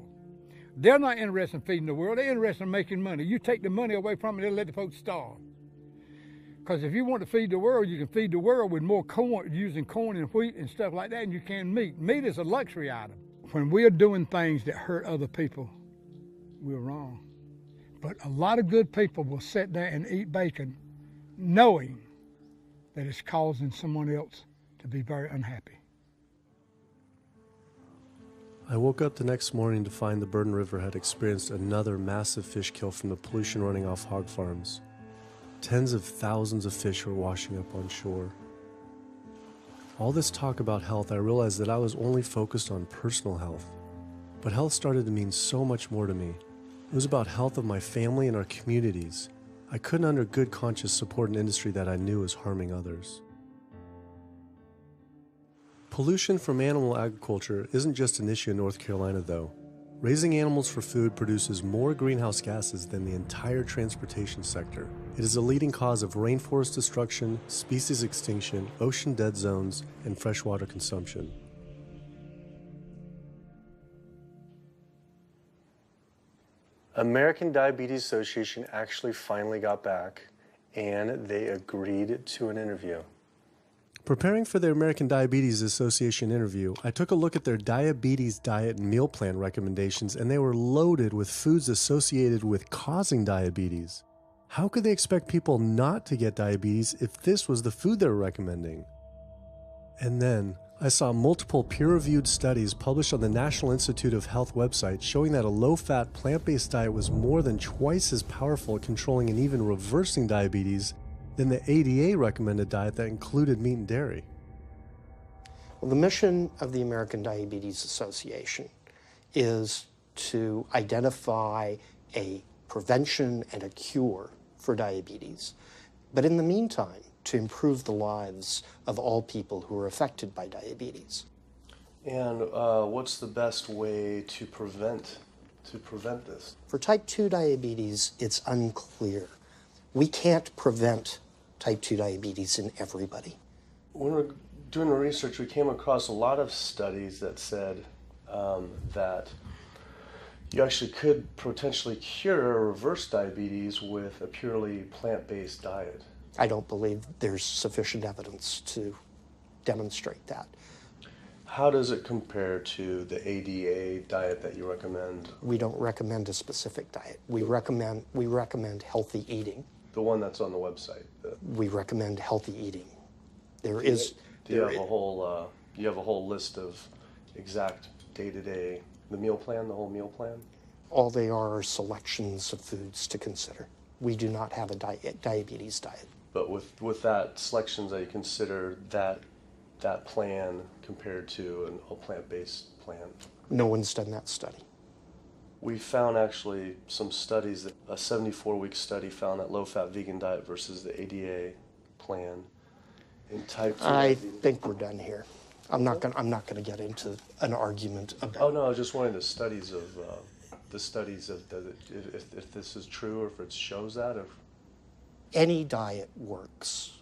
They're not interested in feeding the world. They're interested in making money. You take the money away from them, they'll let the folks starve. Because if you want to feed the world, you can feed the world with more corn, using corn and wheat and stuff like that, and you can meat. Meat is a luxury item. When we're doing things that hurt other people, we're wrong. But a lot of good people will sit there and eat bacon knowing that it's causing someone else to be very unhappy. I woke up the next morning to find the Burden River had experienced another massive fish kill from the pollution running off hog farms. Tens of thousands of fish were washing up on shore. All this talk about health, I realized that I was only focused on personal health. But health started to mean so much more to me. It was about health of my family and our communities. I couldn't under good conscience support an industry that I knew was harming others. Pollution from animal agriculture isn't just an issue in North Carolina, though. Raising animals for food produces more greenhouse gases than the entire transportation sector. It is a leading cause of rainforest destruction, species extinction, ocean dead zones, and freshwater consumption. American Diabetes Association actually finally got back, and they agreed to an interview. Preparing for their American Diabetes Association interview, I took a look at their diabetes diet and meal plan recommendations, and they were loaded with foods associated with causing diabetes. How could they expect people not to get diabetes if this was the food they were recommending? And then, I saw multiple peer-reviewed studies published on the National Institute of Health website showing that a low-fat, plant-based diet was more than twice as powerful at controlling and even reversing diabetes than the ADA recommended diet that included meat and dairy. Well, the mission of the American Diabetes Association is to identify a prevention and a cure for diabetes, but in the meantime, to improve the lives of all people who are affected by diabetes. And what's the best way to prevent this? For type 2 diabetes, it's unclear. We can't prevent type 2 diabetes in everybody. When we were doing the research, we came across a lot of studies that said that you actually could potentially cure or reverse diabetes with a purely plant-based diet. I don't believe there's sufficient evidence to demonstrate that. How does it compare to the ADA diet that you recommend? We don't recommend a specific diet. We recommend healthy eating. The one that's on the website. We recommend healthy eating. Do you have a whole list of exact day-to-day, the meal plan, the whole meal plan? All they are selections of foods to consider. We do not have a diabetes diet. But with that selections, that you consider that plan compared to a plant-based plan? No one's done that study. We found actually some studies, that a 74-week study found that low-fat vegan diet versus the ADA plan in type 2. I think we're done here. I'm not gonna get into an argument about. Oh no, I was just wondering the studies of if this is true or if it shows that. Any diet works.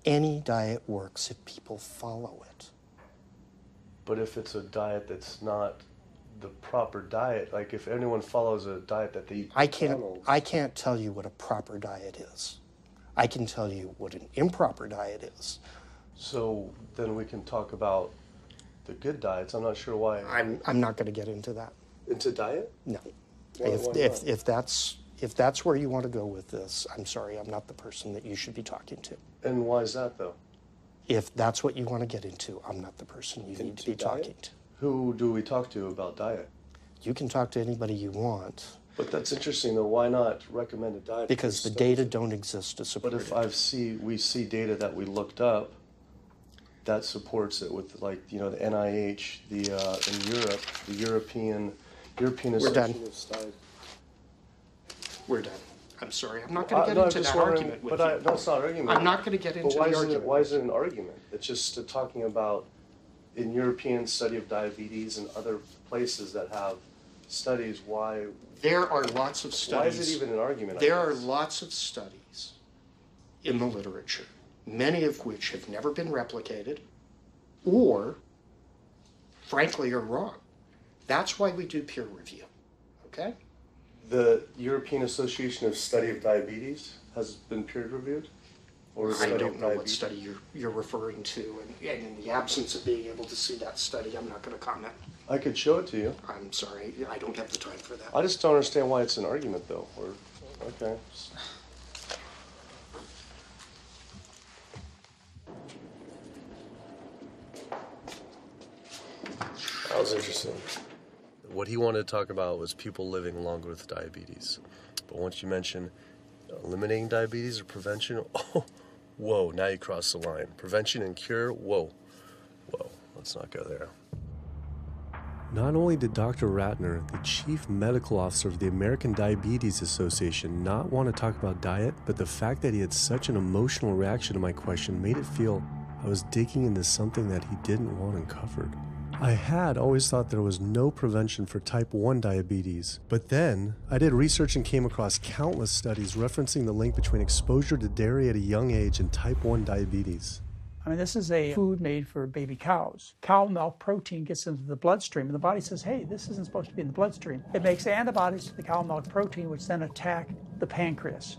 Any diet works if people follow it. But if it's a diet that's not the proper diet, like if anyone follows a diet that they eat I can't tell you what a proper diet is. I can tell you what an improper diet is. So then we can talk about the good diets. I'm not sure why. I'm not going to get into that. Into diet? No. Why not? If that's where you want to go with this, I'm sorry, I'm not the person that you should be talking to. And why is that, though? If that's what you want to get into, I'm not the person you need to be talking to. Who do we talk to about diet? You can talk to anybody you want. But that's interesting, though. Why not recommend a diet? Because the data don't exist to support it. But if we see data that we looked up that supports it with, like, you know, the NIH, in Europe, the European Association of Studies. We're done. I'm sorry. I'm not going to get into that argument with you. No, it's not an argument. I'm not going to get into the argument. Why is it an argument? It's just talking about in European study of diabetes and other places that have studies, why... There are lots of studies. Why is it even an argument? There are lots of studies in the literature, many of which have never been replicated or, frankly, are wrong. That's why we do peer review, okay? The European Association of Study of Diabetes has been peer reviewed? Or I don't know what study you're referring to, and in the absence of being able to see that study, I'm not going to comment. I could show it to you. I'm sorry, I don't have the time for that. I just don't understand why it's an argument, though. Okay. That was interesting. What he wanted to talk about was people living longer with diabetes. But once you mention eliminating diabetes or prevention, oh, whoa, now you cross the line. Prevention and cure, whoa, let's not go there. Not only did Dr. Ratner, the chief medical officer of the American Diabetes Association, not want to talk about diet, but the fact that he had such an emotional reaction to my question made it feel I was digging into something that he didn't want uncovered. I had always thought there was no prevention for type 1 diabetes, but then I did research and came across countless studies referencing the link between exposure to dairy at a young age and type 1 diabetes. I mean, this is a food made for baby cows. Cow milk protein gets into the bloodstream, and the body says, hey, this isn't supposed to be in the bloodstream. It makes antibodies to the cow milk protein, which then attack the pancreas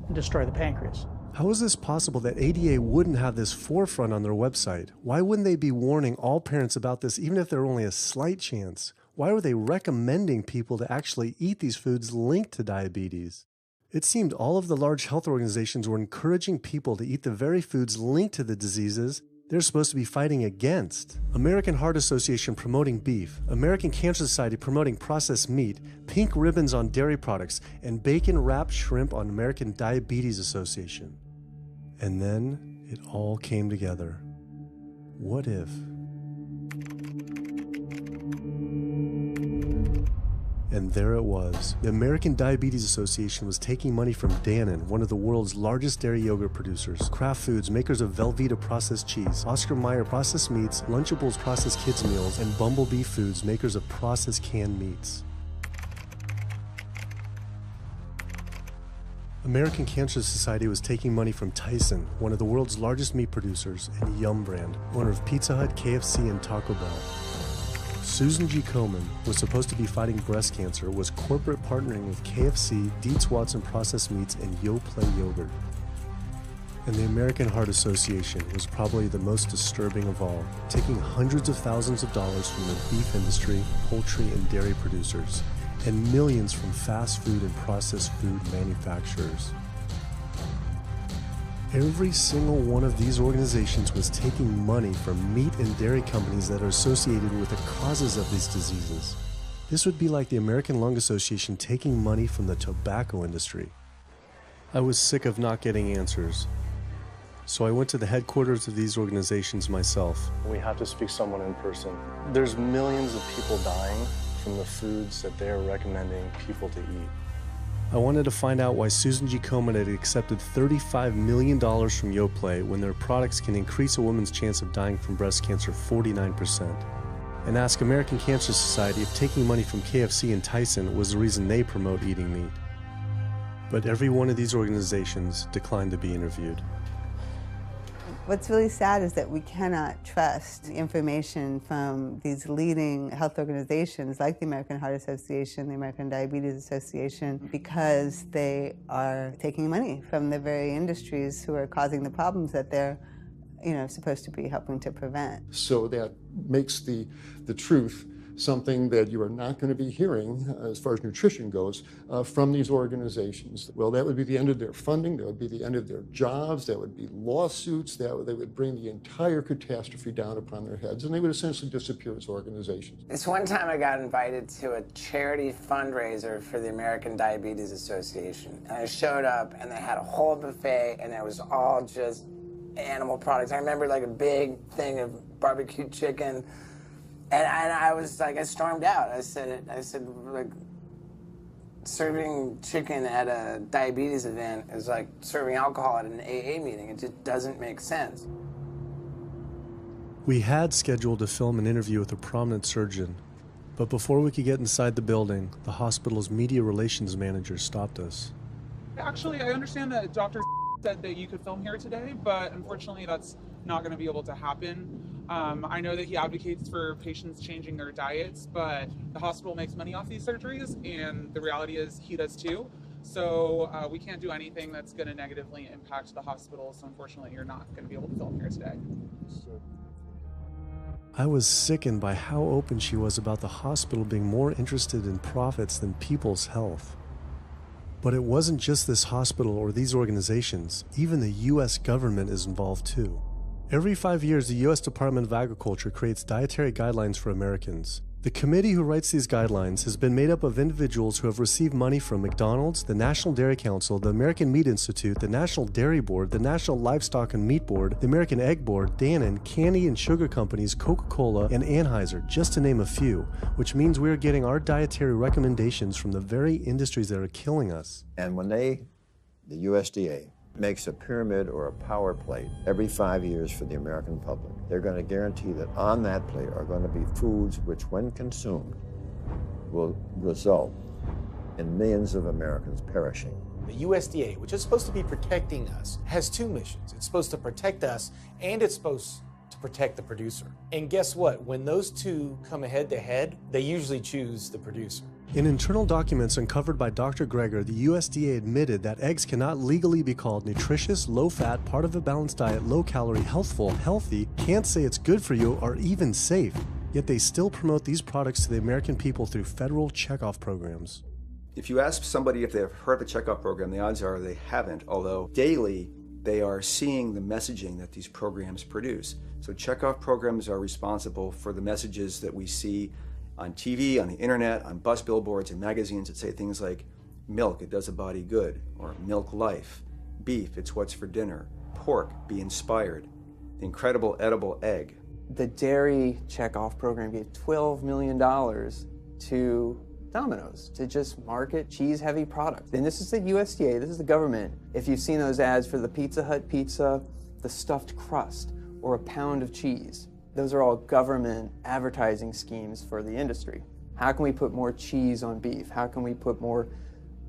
and destroy the pancreas. How is this possible that ADA wouldn't have this forefront on their website? Why wouldn't they be warning all parents about this, even if there were only a slight chance? Why were they recommending people to actually eat these foods linked to diabetes? It seemed all of the large health organizations were encouraging people to eat the very foods linked to the diseases they're supposed to be fighting against. American Heart Association promoting beef, American Cancer Society promoting processed meat, pink ribbons on dairy products, and bacon-wrapped shrimp on American Diabetes Association. And then it all came together. What if? And there it was. The American Diabetes Association was taking money from Dannon, one of the world's largest dairy yogurt producers, Kraft Foods, makers of Velveeta processed cheese, Oscar Mayer processed meats, Lunchables processed kids meals, and Bumblebee Foods, makers of processed canned meats. American Cancer Society was taking money from Tyson, one of the world's largest meat producers, and Yum Brand, owner of Pizza Hut, KFC, and Taco Bell. Susan G. Komen was supposed to be fighting breast cancer, was corporate partnering with KFC, Dietz Watson Processed Meats, and Yoplait Yogurt. And the American Heart Association was probably the most disturbing of all, taking hundreds of thousands of dollars from the beef industry, poultry, and dairy producers, and millions from fast food and processed food manufacturers. Every single one of these organizations was taking money from meat and dairy companies that are associated with the causes of these diseases. This would be like the American Lung Association taking money from the tobacco industry. I was sick of not getting answers, so I went to the headquarters of these organizations myself. We have to speak to someone in person. There's millions of people dying from the foods that they're recommending people to eat. I wanted to find out why Susan G. Komen had accepted $35 million from Yoplait when their products can increase a woman's chance of dying from breast cancer 49%. And ask American Cancer Society if taking money from KFC and Tyson was the reason they promote eating meat. But every one of these organizations declined to be interviewed. What's really sad is that we cannot trust information from these leading health organizations like the American Heart Association, the American Diabetes Association, because they are taking money from the very industries who are causing the problems that they're supposed to be helping to prevent. So that makes the truth something that you are not going to be hearing, as far as nutrition goes, from these organizations. Well, that would be the end of their funding, that would be the end of their jobs, that would be lawsuits, they would bring the entire catastrophe down upon their heads, and they would essentially disappear as organizations. This one time I got invited to a charity fundraiser for the American Diabetes Association. And I showed up, and they had a whole buffet, and it was all just animal products. I remember like a big thing of barbecue chicken. And I was like, I stormed out. I said, like, serving chicken at a diabetes event is like serving alcohol at an AA meeting. It just doesn't make sense. We had scheduled to film an interview with a prominent surgeon, but before we could get inside the building, the hospital's media relations manager stopped us. Actually, I understand that Dr. said that you could film here today, but unfortunately that's not going to be able to happen. I know that he advocates for patients changing their diets, but the hospital makes money off these surgeries, and the reality is he does too. So we can't do anything that's going to negatively impact the hospital, so unfortunately you're not going to be able to film here today. I was sickened by how open she was about the hospital being more interested in profits than people's health. But it wasn't just this hospital or these organizations. Even the U.S. government is involved too. Every 5 years, the U.S. Department of Agriculture creates dietary guidelines for Americans. The committee who writes these guidelines has been made up of individuals who have received money from McDonald's, the National Dairy Council, the American Meat Institute, the National Dairy Board, the National Livestock and Meat Board, the American Egg Board, Dannon, candy and sugar companies, Coca-Cola, and Anheuser, just to name a few, which means we are getting our dietary recommendations from the very industries that are killing us. And when the USDA, makes a pyramid or a power plate every 5 years for the American public, they're going to guarantee that on that plate are going to be foods which, when consumed, will result in millions of Americans perishing. The USDA, which is supposed to be protecting us, has two missions. It's supposed to protect us, and it's supposed to protect the producer. And guess what? When those two come head to head, they usually choose the producer. In internal documents uncovered by Dr. Greger, the USDA admitted that eggs cannot legally be called nutritious, low-fat, part of a balanced diet, low-calorie, healthful, healthy, can't say it's good for you, or even safe. Yet they still promote these products to the American people through federal checkoff programs. If you ask somebody if they've heard of the checkoff program, the odds are they haven't, although daily they are seeing the messaging that these programs produce. So checkoff programs are responsible for the messages that we see on TV, on the internet, on bus billboards and magazines that say things like, milk, it does a body good, or milk life, beef, it's what's for dinner, pork, be inspired, the incredible edible egg. The dairy checkoff program gave $12 million to Domino's to just market cheese-heavy products. And this is the USDA, this is the government. If you've seen those ads for the Pizza Hut pizza, the stuffed crust, or a pound of cheese, those are all government advertising schemes for the industry. How can we put more cheese on beef? How can we put more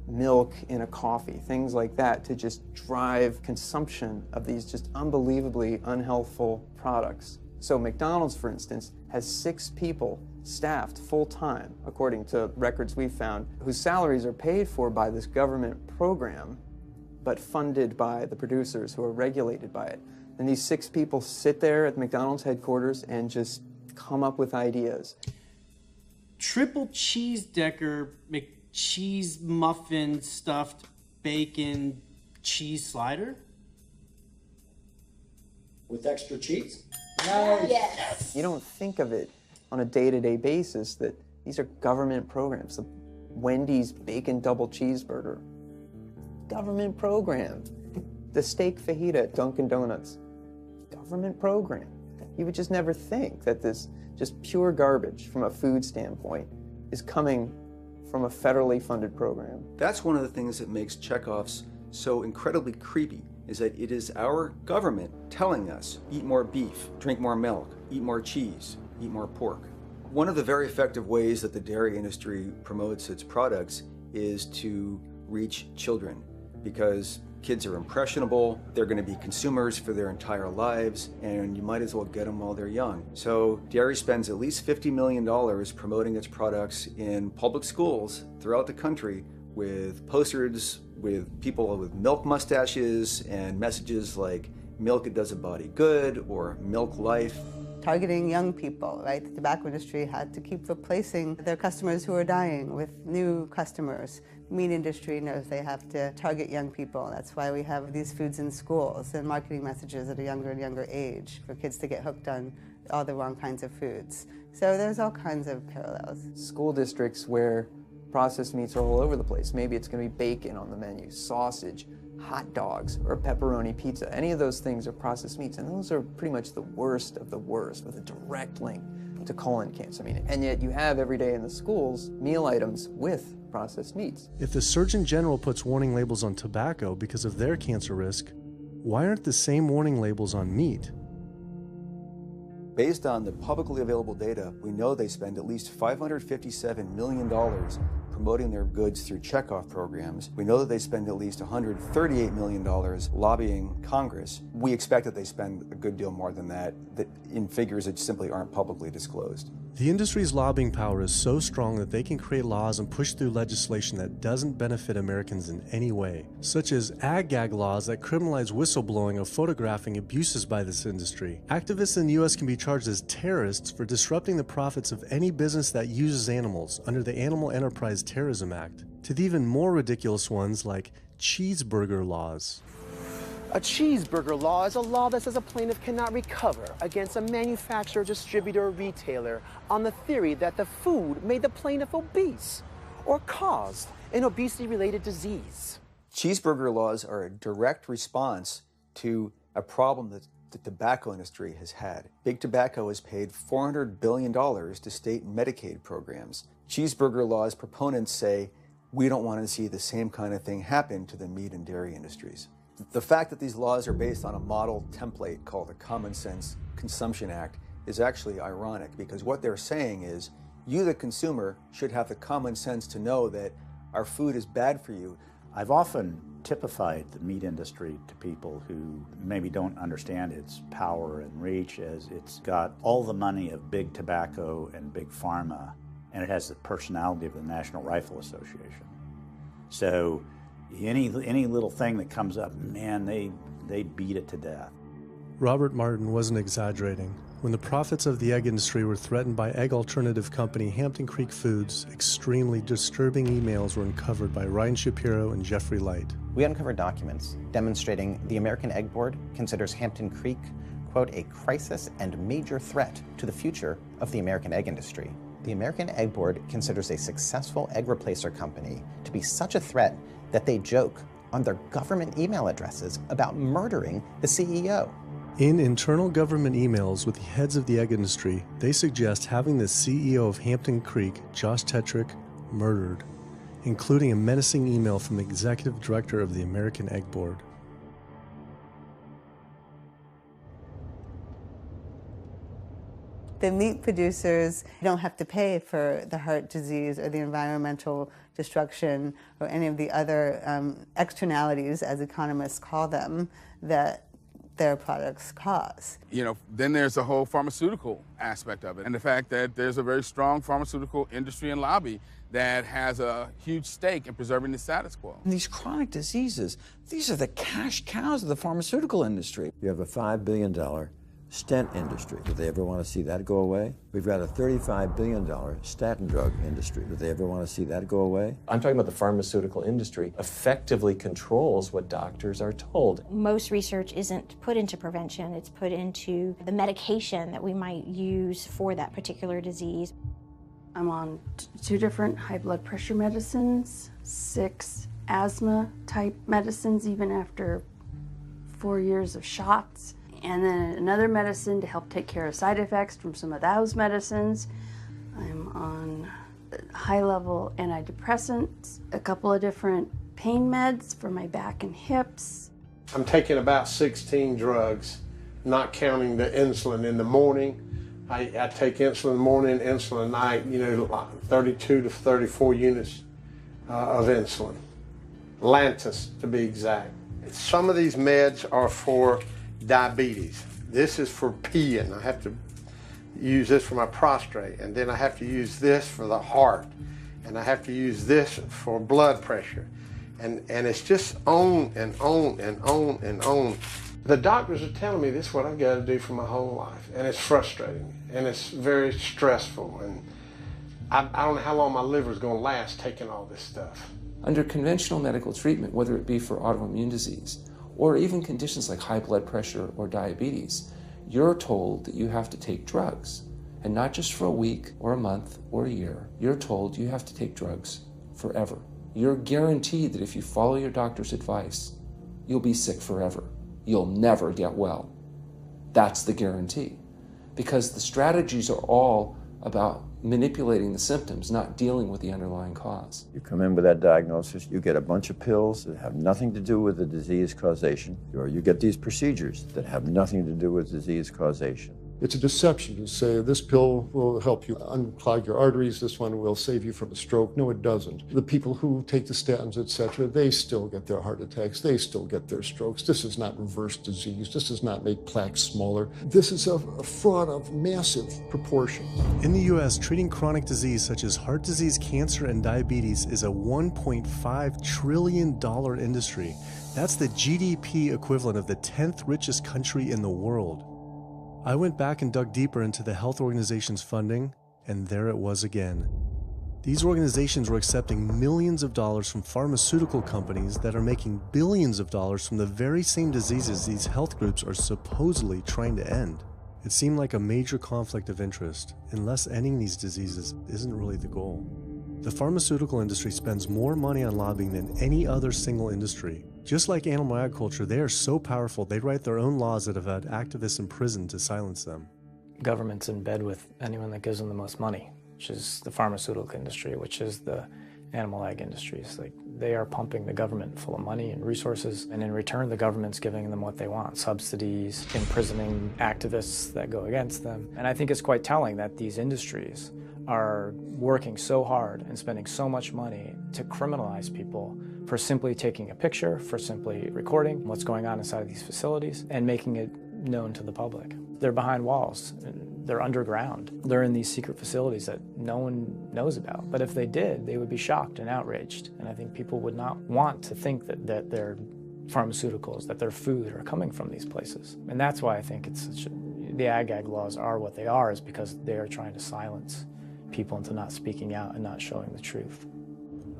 milk in a coffee? Things like that to just drive consumption of these just unbelievably unhealthful products. So McDonald's, for instance, has 6 people staffed full-time, according to records we've found, whose salaries are paid for by this government program, but funded by the producers who are regulated by it. And these 6 people sit there at McDonald's headquarters and just come up with ideas. Triple cheese decker McCheese muffin stuffed bacon cheese slider? With extra cheese? Nice. Yes. You don't think of it on a day-to-day basis that these are government programs. The Wendy's bacon double cheeseburger, government program. The steak fajita at Dunkin' Donuts, government program. You would just never think that this just pure garbage from a food standpoint is coming from a federally funded program. That's one of the things that makes checkoffs so incredibly creepy, is that it is our government telling us, eat more beef, drink more milk, eat more cheese, eat more pork. One of the very effective ways that the dairy industry promotes its products is to reach children because kids are impressionable, they're going to be consumers for their entire lives, and you might as well get them while they're young. So dairy spends at least $50 million promoting its products in public schools throughout the country with posters with people with milk mustaches and messages like milk it does a body good or milk life. Targeting young people, right? The tobacco industry had to keep replacing their customers who are dying with new customers. The meat industry knows they have to target young people. That's why we have these foods in schools and marketing messages at a younger and younger age for kids to get hooked on all the wrong kinds of foods. So there's all kinds of parallels. School districts where processed meats are all over the place. Maybe it's going to be bacon on the menu, sausage, hot dogs, or pepperoni pizza. Any of those things are processed meats, and those are pretty much the worst of the worst with a direct link to colon cancer. And yet you have every day in the schools meal items with processed meats. If the Surgeon General puts warning labels on tobacco because of their cancer risk, why aren't the same warning labels on meat? Based on the publicly available data, we know they spend at least $557 million promoting their goods through checkoff programs. We know that they spend at least $138 million lobbying Congress. We expect that they spend a good deal more than that in figures that simply aren't publicly disclosed. The industry's lobbying power is so strong that they can create laws and push through legislation that doesn't benefit Americans in any way, such as ag-gag laws that criminalize whistleblowing or photographing abuses by this industry. Activists in the U.S. can be charged as terrorists for disrupting the profits of any business that uses animals under the Animal Enterprise Terrorism Act, to the even more ridiculous ones like cheeseburger laws. A cheeseburger law is a law that says a plaintiff cannot recover against a manufacturer, distributor, or retailer on the theory that the food made the plaintiff obese or caused an obesity-related disease. Cheeseburger laws are a direct response to a problem that the tobacco industry has had. Big Tobacco has paid $400 billion to state Medicaid programs. Cheeseburger laws proponents say, we don't want to see the same kind of thing happen to the meat and dairy industries. The fact that these laws are based on a model template called the Common Sense Consumption Act is actually ironic, because what they're saying is you, the consumer, should have the common sense to know that our food is bad for you. I've often typified the meat industry to people who maybe don't understand its power and reach as it's got all the money of big tobacco and big pharma, and it has the personality of the National Rifle Association. So any little thing that comes up, man, they beat it to death. Robert Martin wasn't exaggerating. When the profits of the egg industry were threatened by egg alternative company Hampton Creek Foods, extremely disturbing emails were uncovered by Ryan Shapiro and Jeffrey Light. We uncovered documents demonstrating the American Egg Board considers Hampton Creek, quote, a crisis and major threat to the future of the American egg industry. The American Egg Board considers a successful egg replacer company to be such a threat that they joke on their government email addresses about murdering the CEO. In internal government emails with the heads of the egg industry, they suggest having the CEO of Hampton Creek, Josh Tetrick, murdered, including a menacing email from the executive director of the American Egg Board. The meat producers don't have to pay for the heart disease or the environmental destruction or any of the other externalities, as economists call them, that their products cause. You know, then there's the whole pharmaceutical aspect of it, and the fact that there's a very strong pharmaceutical industry and lobby that has a huge stake in preserving the status quo. And these chronic diseases, these are the cash cows of the pharmaceutical industry. You have a $5 billion stent industry. Do they ever want to see that go away? We've got a $35 billion statin drug industry. Do they ever want to see that go away? I'm talking about the pharmaceutical industry effectively controls what doctors are told. Most research isn't put into prevention, it's put into the medication that we might use for that particular disease. I'm on 2 different high blood pressure medicines, 6 asthma type medicines, even after 4 years of shots. And then another medicine to help take care of side effects from some of those medicines. I'm on high-level antidepressants, a couple of different pain meds for my back and hips. I'm taking about 16 drugs, not counting the insulin in the morning. I take insulin in the morning, insulin at night, 32 to 34 units of insulin. Lantus to be exact. Some of these meds are for diabetes. This is for peeing. I have to use this for my prostate, and then I have to use this for the heart, and I have to use this for blood pressure. And it's just on and on and on and on. The doctors are telling me this is what I've got to do for my whole life, and it's frustrating, and it's very stressful, and I don't know how long my liver is going to last taking all this stuff. Under conventional medical treatment, whether it be for autoimmune disease or even conditions like high blood pressure or diabetes, you're told that you have to take drugs, and not just for a week or a month or a year. You're told you have to take drugs forever. You're guaranteed that if you follow your doctor's advice, you'll be sick forever. You'll never get well. That's the guarantee. Because the strategies are all about manipulating the symptoms, not dealing with the underlying cause. You come in with that diagnosis, you get a bunch of pills that have nothing to do with the disease causation, or you get these procedures that have nothing to do with disease causation. It's a deception to say this pill will help you unclog your arteries, this one will save you from a stroke. No, it doesn't. The people who take the statins, etc., they still get their heart attacks, they still get their strokes. This does not reverse disease. This does not make plaques smaller. This is a fraud of massive proportions. In the U.S., treating chronic disease such as heart disease, cancer, and diabetes is a $1.5 trillion industry. That's the GDP equivalent of the 10th richest country in the world. I went back and dug deeper into the health organization's funding, and there it was again. These organizations were accepting millions of dollars from pharmaceutical companies that are making billions of dollars from the very same diseases these health groups are supposedly trying to end. It seemed like a major conflict of interest, unless ending these diseases isn't really the goal. The pharmaceutical industry spends more money on lobbying than any other single industry. Just like animal agriculture, they are so powerful they write their own laws that have had activists imprisoned to silence them. Government's in bed with anyone that gives them the most money, which is the pharmaceutical industry, which is the animal ag industries. Like, they are pumping the government full of money and resources, and in return the government's giving them what they want: subsidies, imprisoning activists that go against them. And I think it's quite telling that these industries are working so hard and spending so much money to criminalize people for simply taking a picture, for simply recording what's going on inside of these facilities and making it known to the public. They're behind walls, they're underground, they're in these secret facilities that no one knows about. But if they did, they would be shocked and outraged. And I think people would not want to think that their pharmaceuticals, that their food are coming from these places. And that's why I think the ag laws are what they are, is because they are trying to silence people into not speaking out and not showing the truth.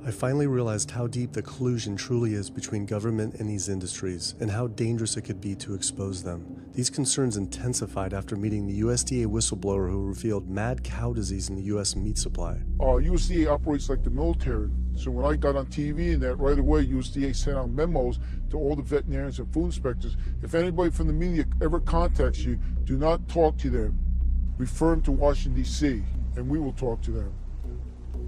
I finally realized how deep the collusion truly is between government and these industries, and how dangerous it could be to expose them. These concerns intensified after meeting the USDA whistleblower who revealed mad cow disease in the U.S. meat supply. USDA operates like the military. So when I got on TV and that, right away USDA sent out memos to all the veterinarians and food inspectors. If anybody from the media ever contacts you, do not talk to them. Refer them to Washington, D.C., and we will talk to them.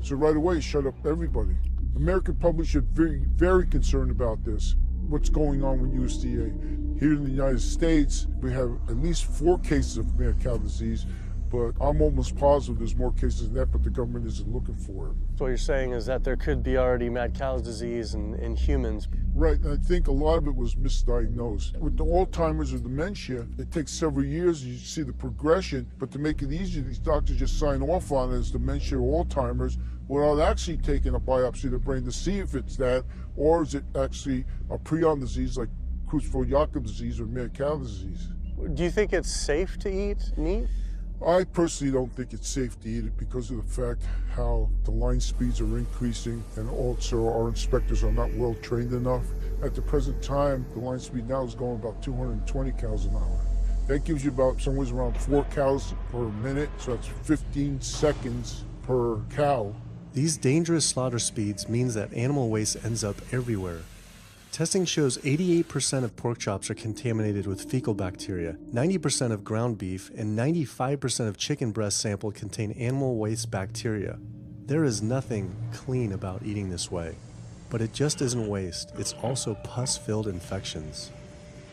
So right away, shut up everybody. American public should be very concerned about this, what's going on with USDA. Here in the United States, we have at least 4 cases of mad cow disease, but I'm almost positive there's more cases than that, but the government isn't looking for it. So what you're saying is that there could be already mad cow disease in humans. Right, and I think a lot of it was misdiagnosed. With the Alzheimer's or dementia, it takes several years, you see the progression, but to make it easier, these doctors just sign off on it as dementia or Alzheimer's without actually taking a biopsy of the brain to see if it's that, or is it actually a prion disease like Creutzfeldt-Jakob disease or mad cow disease. Do you think it's safe to eat meat? I personally don't think it's safe to eat it because of the fact how the line speeds are increasing, and also our inspectors are not well trained enough. At the present time, the line speed now is going about 220 cows an hour. That gives you about somewhere around 4 cows per minute, so that's 15 seconds per cow. These dangerous slaughter speeds means that animal waste ends up everywhere. Testing shows 88% of pork chops are contaminated with fecal bacteria, 90% of ground beef, and 95% of chicken breast sampled contain animal waste bacteria. There is nothing clean about eating this way. But it just isn't waste, it's also pus-filled infections.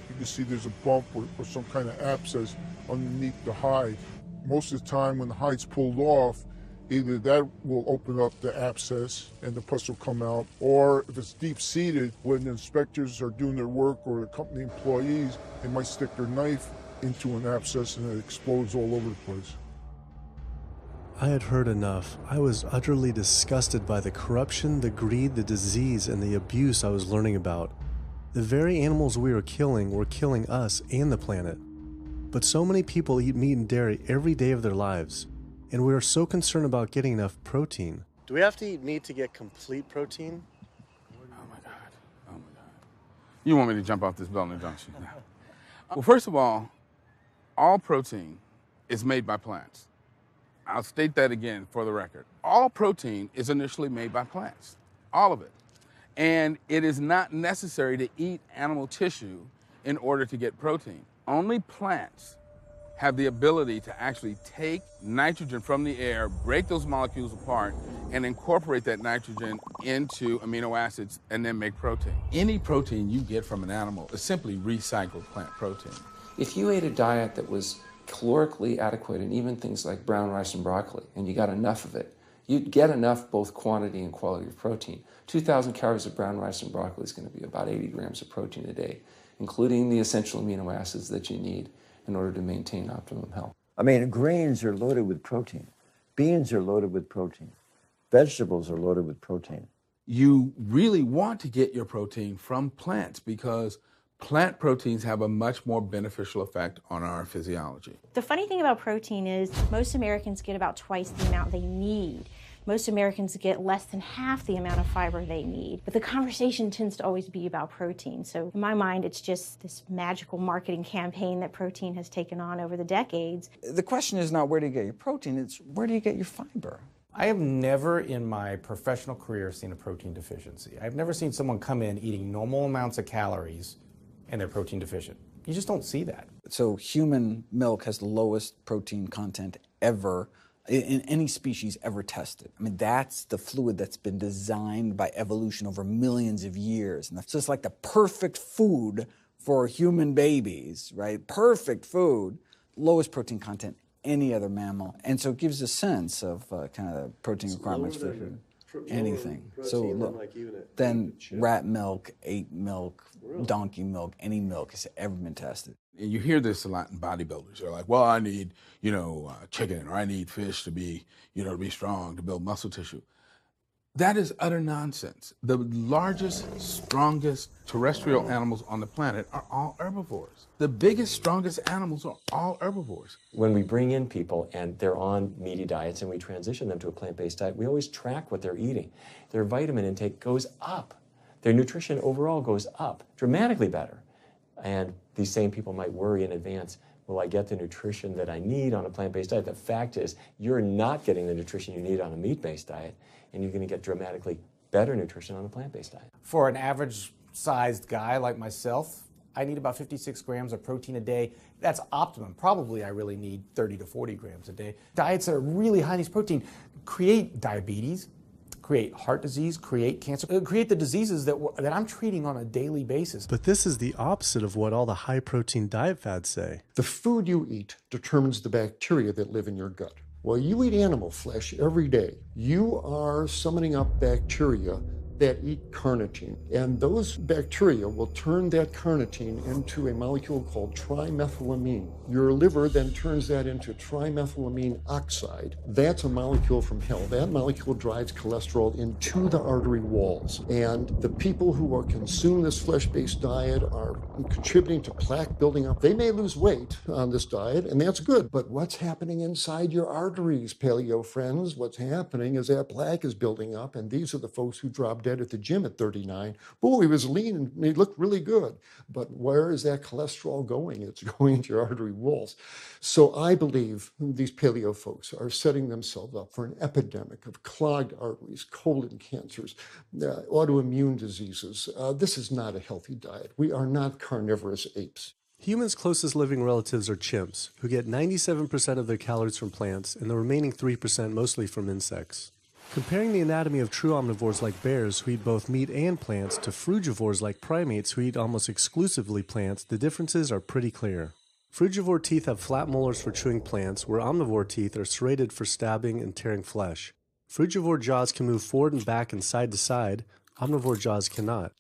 You can see there's a bump or some kind of abscess underneath the hide. Most of the time when the hide's pulled off, Either that will open up the abscess and the pus will come out, or if it's deep-seated, when the inspectors are doing their work or the company employees, they might stick their knife into an abscess and it explodes all over the place. I had heard enough. I was utterly disgusted by the corruption, the greed, the disease, and the abuse I was learning about. The very animals we were killing us and the planet. But so many people eat meat and dairy every day of their lives, and we are so concerned about getting enough protein. Do we have to eat meat to get complete protein? Oh my God. You want me to jump off this building, don't you? Well, first of all protein is made by plants. I'll state that again for the record. All protein is initially made by plants, all of it. And it is not necessary to eat animal tissue in order to get protein. Only plants have the ability to actually take nitrogen from the air, break those molecules apart, and incorporate that nitrogen into amino acids and then make protein. Any protein you get from an animal is simply recycled plant protein. If you ate a diet that was calorically adequate, and even things like brown rice and broccoli, and you got enough of it, you'd get enough both quantity and quality of protein. 2,000 calories of brown rice and broccoli is going to be about 80 grams of protein a day, including the essential amino acids that you need in order to maintain optimum health. I mean, grains are loaded with protein. Beans are loaded with protein. Vegetables are loaded with protein. You really want to get your protein from plants because plant proteins have a much more beneficial effect on our physiology. The funny thing about protein is most Americans get about twice the amount they need. Most Americans get less than half the amount of fiber they need. But the conversation tends to always be about protein. So in my mind, it's just this magical marketing campaign that protein has taken on over the decades. The question is not where do you get your protein, it's where do you get your fiber? I have never in my professional career seen a protein deficiency. I've never seen someone come in eating normal amounts of calories and they're protein deficient. You just don't see that. So human milk has the lowest protein content ever in any species ever tested. I mean, that's the fluid that's been designed by evolution over millions of years. And so it's like the perfect food for human babies, right? Perfect food, lowest protein content any other mammal. And so it gives a sense of kind of the protein requirements for food. Anything. So look, then rat milk, ape milk, donkey milk, any milk has ever been tested. And you hear this a lot in bodybuilders. They're like, well, I need, chicken, or I need fish to be, to be strong, to build muscle tissue. That is utter nonsense. The largest, strongest terrestrial animals on the planet are all herbivores. The biggest, strongest animals are all herbivores. When we bring in people and they're on meaty diets and we transition them to a plant-based diet, we always track what they're eating. Their vitamin intake goes up. Their nutrition overall goes up, dramatically better. And these same people might worry in advance, will I get the nutrition that I need on a plant-based diet? The fact is, you're not getting the nutrition you need on a meat-based diet, and you're going to get dramatically better nutrition on a plant-based diet. For an average-sized guy like myself, I need about 56 grams of protein a day. That's optimum. Probably I really need 30 to 40 grams a day. Diets that are really high in these protein create diabetes, create heart disease, create cancer, create the diseases that I'm treating on a daily basis. But this is the opposite of what all the high-protein diet fads say. The food you eat determines the bacteria that live in your gut. Well, you eat animal flesh every day. You are summoning up bacteria that eat carnitine. And those bacteria will turn that carnitine into a molecule called trimethylamine. Your liver then turns that into trimethylamine oxide. That's a molecule from hell. That molecule drives cholesterol into the artery walls. And the people who are consuming this flesh-based diet are contributing to plaque building up. They may lose weight on this diet, and that's good. But what's happening inside your arteries, paleo friends? What's happening is that plaque is building up, and these are the folks who dropped dead at the gym at 39. Boy, he was lean and he looked really good. But where is that cholesterol going? It's going into your artery walls. So I believe these paleo folks are setting themselves up for an epidemic of clogged arteries, colon cancers, autoimmune diseases. This is not a healthy diet. We are not carnivorous apes. Humans' closest living relatives are chimps, who get 97% of their calories from plants and the remaining 3% mostly from insects. Comparing the anatomy of true omnivores like bears, who eat both meat and plants, to frugivores like primates, who eat almost exclusively plants, the differences are pretty clear. Frugivore teeth have flat molars for chewing plants, where omnivore teeth are serrated for stabbing and tearing flesh. Frugivore jaws can move forward and back and side to side. Omnivore jaws cannot.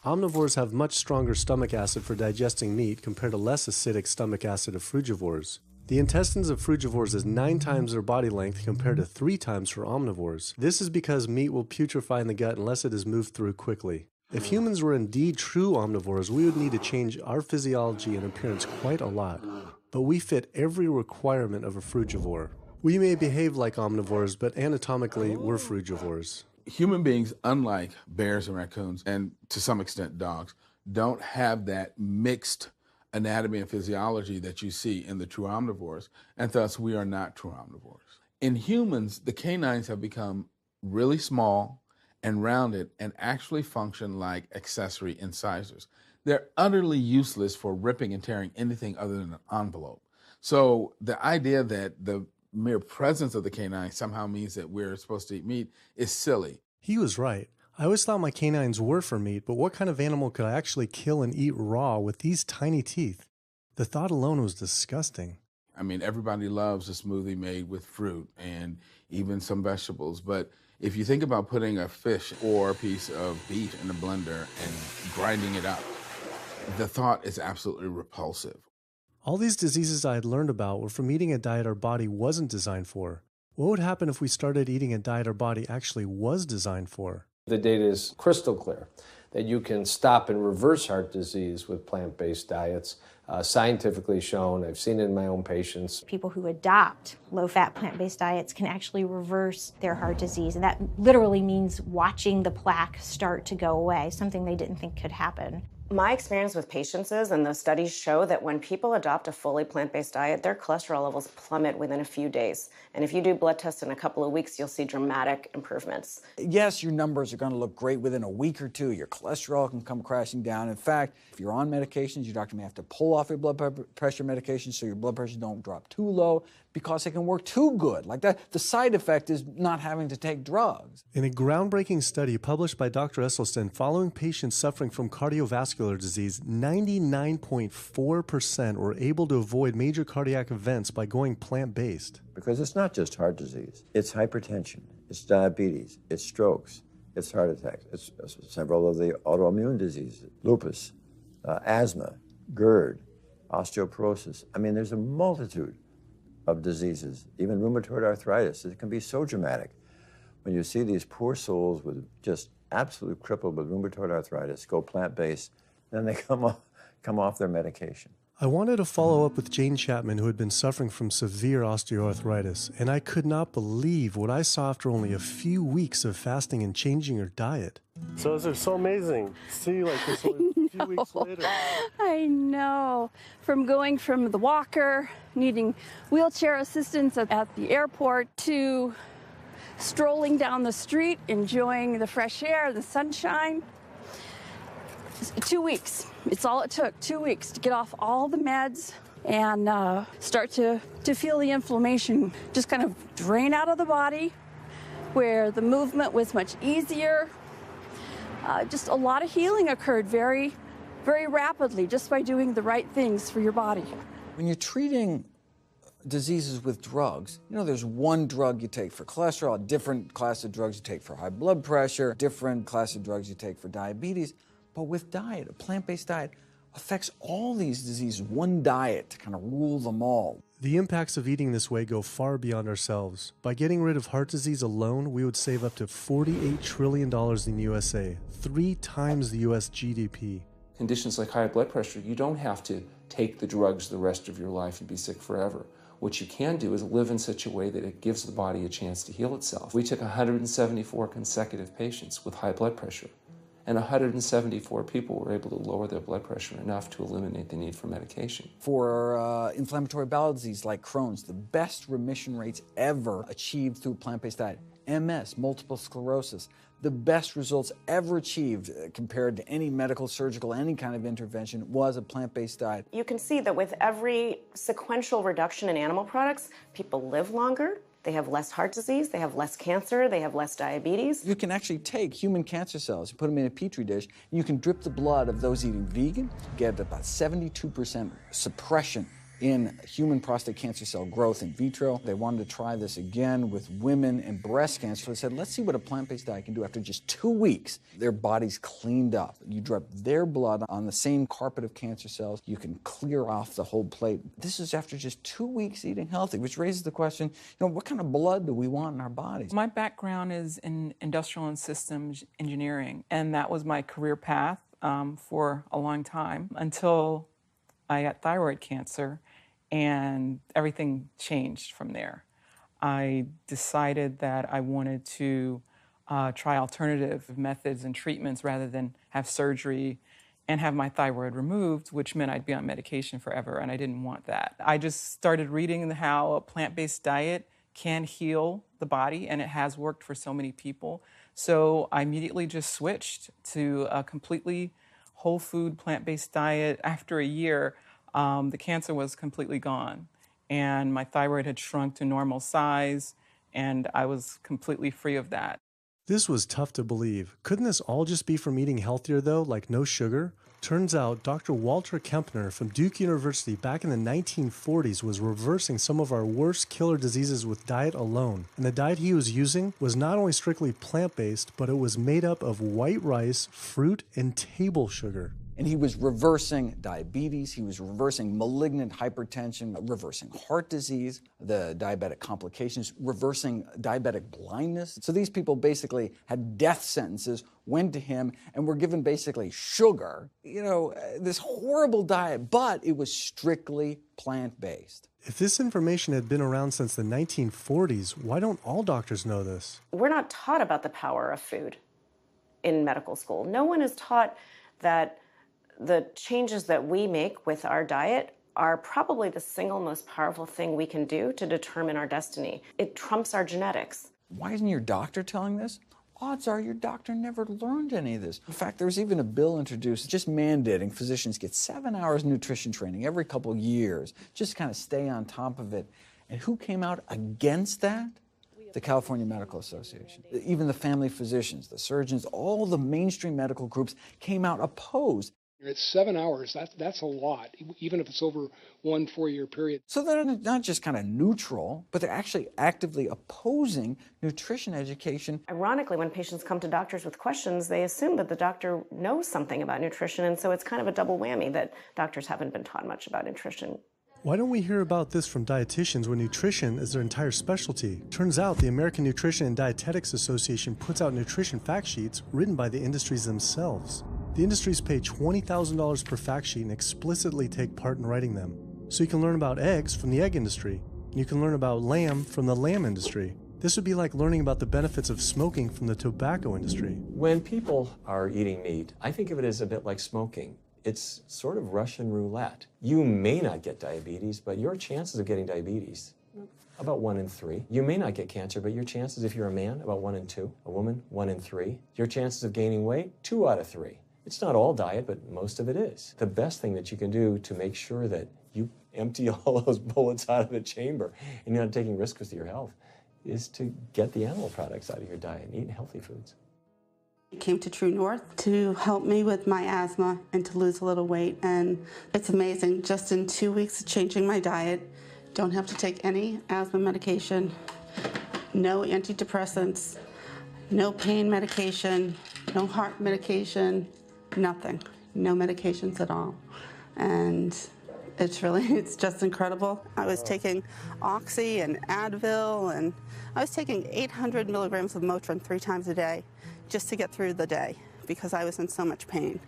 Omnivores have much stronger stomach acid for digesting meat compared to less acidic stomach acid of frugivores. The intestines of frugivores is 9 times their body length compared to 3 times for omnivores. This is because meat will putrefy in the gut unless it is moved through quickly. If humans were indeed true omnivores, we would need to change our physiology and appearance quite a lot. But we fit every requirement of a frugivore. We may behave like omnivores, but anatomically, we're frugivores. Human beings, unlike bears and raccoons, and to some extent dogs, don't have that mixed anatomy and physiology that you see in the true omnivores, and thus we are not true omnivores. In humans, the canines have become really small and rounded and actually function like accessory incisors. They're utterly useless for ripping and tearing anything other than an envelope. So the idea that the mere presence of the canine somehow means that we're supposed to eat meat is silly. He was right. I always thought my canines were for meat, but what kind of animal could I actually kill and eat raw with these tiny teeth? The thought alone was disgusting. I mean, everybody loves a smoothie made with fruit and even some vegetables, but if you think about putting a fish or a piece of beef in a blender and grinding it up, the thought is absolutely repulsive. All these diseases I had learned about were from eating a diet our body wasn't designed for. What would happen if we started eating a diet our body actually was designed for? The data is crystal clear that you can stop and reverse heart disease with plant-based diets. Scientifically shown, I've seen it in my own patients. People who adopt low-fat plant-based diets can actually reverse their heart disease, and that literally means watching the plaque start to go away, something they didn't think could happen. My experience with patients is, and those studies show, that when people adopt a fully plant-based diet, their cholesterol levels plummet within a few days. And if you do blood tests in a couple of weeks, you'll see dramatic improvements. Yes, your numbers are going to look great within a week or two. Your cholesterol can come crashing down. In fact, if you're on medications, your doctor may have to pull off your blood pressure medication so your blood pressure don't drop too low because it can work too good. Like that, the side effect is not having to take drugs. In a groundbreaking study published by Dr. Esselstyn following patients suffering from cardiovascular disease, 99.4% were able to avoid major cardiac events by going plant-based. Because it's not just heart disease. It's hypertension, it's diabetes, it's strokes, it's heart attacks, it's several of the autoimmune diseases, lupus, asthma, GERD, osteoporosis. I mean, there's a multitude of diseases, even rheumatoid arthritis. It can be so dramatic when you see these poor souls with just absolutely crippled with rheumatoid arthritis go plant-based, then they come off their medication. I wanted to follow up with Jane Chapman, who had been suffering from severe osteoarthritis, and I could not believe what I saw after only a few weeks of fasting and changing her diet. So it's so amazing to see like this a few weeks later. I know. From going from the walker, needing wheelchair assistance at the airport, to strolling down the street, enjoying the fresh air, the sunshine. 2 weeks. It's all it took, 2 weeks to get off all the meds and start to feel the inflammation just kind of drain out of the body, where the movement was much easier. Just a lot of healing occurred very, very rapidly just by doing the right things for your body. When you're treating diseases with drugs, you know, there's one drug you take for cholesterol, a different class of drugs you take for high blood pressure, different class of drugs you take for diabetes. But with diet, a plant-based diet affects all these diseases, one diet to kind of rule them all. The impacts of eating this way go far beyond ourselves. By getting rid of heart disease alone, we would save up to $48 trillion in the USA, 3 times the US GDP. Conditions like high blood pressure, you don't have to take the drugs the rest of your life and be sick forever. What you can do is live in such a way that it gives the body a chance to heal itself. We took 174 consecutive patients with high blood pressure, and 174 people were able to lower their blood pressure enough to eliminate the need for medication. For inflammatory bowel disease like Crohn's, the best remission rates ever achieved through a plant-based diet. MS, multiple sclerosis, the best results ever achieved compared to any medical, surgical, any kind of intervention was a plant-based diet. You can see that with every sequential reduction in animal products, people live longer, they have less heart disease, they have less cancer, they have less diabetes. You can actually take human cancer cells, you put them in a petri dish, and you can drip the blood of those eating vegan, get about 72% suppression in human prostate cancer cell growth in vitro. They wanted to try this again with women and breast cancer. So they said, let's see what a plant-based diet can do. After just 2 weeks, their bodies cleaned up. You drop their blood on the same carpet of cancer cells. You can clear off the whole plate. This is after just 2 weeks eating healthy, which raises the question, what kind of blood do we want in our bodies? My background is in industrial and systems engineering, and that was my career path for a long time until I got thyroid cancer, and everything changed from there. I decided that I wanted to try alternative methods and treatments rather than have surgery and have my thyroid removed, which meant I'd be on medication forever, and I didn't want that. I just started reading how a plant-based diet can heal the body, and it has worked for so many people. So I immediately just switched to a completely whole food plant-based diet. After a year, the cancer was completely gone, and my thyroid had shrunk to normal size, and I was completely free of that. This was tough to believe. Couldn't this all just be from eating healthier though, like no sugar? Turns out Dr. Walter Kempner from Duke University back in the 1940s was reversing some of our worst killer diseases with diet alone. And the diet he was using was not only strictly plant-based, but it was made up of white rice, fruit, and table sugar. And he was reversing diabetes, he was reversing malignant hypertension, reversing heart disease, the diabetic complications, reversing diabetic blindness. So these people basically had death sentences, went to him, and were given basically sugar, this horrible diet, but it was strictly plant-based. If this information had been around since the 1940s, why don't all doctors know this? We're not taught about the power of food in medical school. No one is taught that the changes that we make with our diet are probably the single most powerful thing we can do to determine our destiny. It trumps our genetics. Why isn't your doctor telling this? Odds are your doctor never learned any of this. In fact, there was even a bill introduced just mandating physicians get 7 hours nutrition training every couple years, just to kind of stay on top of it. And who came out against that? The California Medical Association. Even the family physicians, the surgeons, all the mainstream medical groups came out opposed. It's 7 hours. That's a lot, even if it's over 1 4-year period. So they're not just kind of neutral, but they're actually actively opposing nutrition education. Ironically, when patients come to doctors with questions, they assume that the doctor knows something about nutrition, and so it's kind of a double whammy that doctors haven't been taught much about nutrition. Why don't we hear about this from dietitians when nutrition is their entire specialty? Turns out the American Nutrition and Dietetics Association puts out nutrition fact sheets written by the industries themselves. The industries pay $20,000 per fact sheet and explicitly take part in writing them. So you can learn about eggs from the egg industry, and you can learn about lamb from the lamb industry. This would be like learning about the benefits of smoking from the tobacco industry. When people are eating meat, I think of it as a bit like smoking. It's sort of Russian roulette. You may not get diabetes, but your chances of getting diabetes, about 1 in 3. You may not get cancer, but your chances, if you're a man, about 1 in 2. A woman, 1 in 3. Your chances of gaining weight, 2 out of 3. It's not all diet, but most of it is. The best thing that you can do to make sure that you empty all those bullets out of the chamber and you're not taking risks with your health is to get the animal products out of your diet and eat healthy foods. I came to True North to help me with my asthma and to lose a little weight, and it's amazing. Just in 2 weeks of changing my diet, don't have to take any asthma medication, no antidepressants, no pain medication, no heart medication, nothing, no medications at all. And it's just incredible. I was taking Oxy and Advil, and I was taking 800 milligrams of Motrin 3 times a day just to get through the day because I was in so much pain.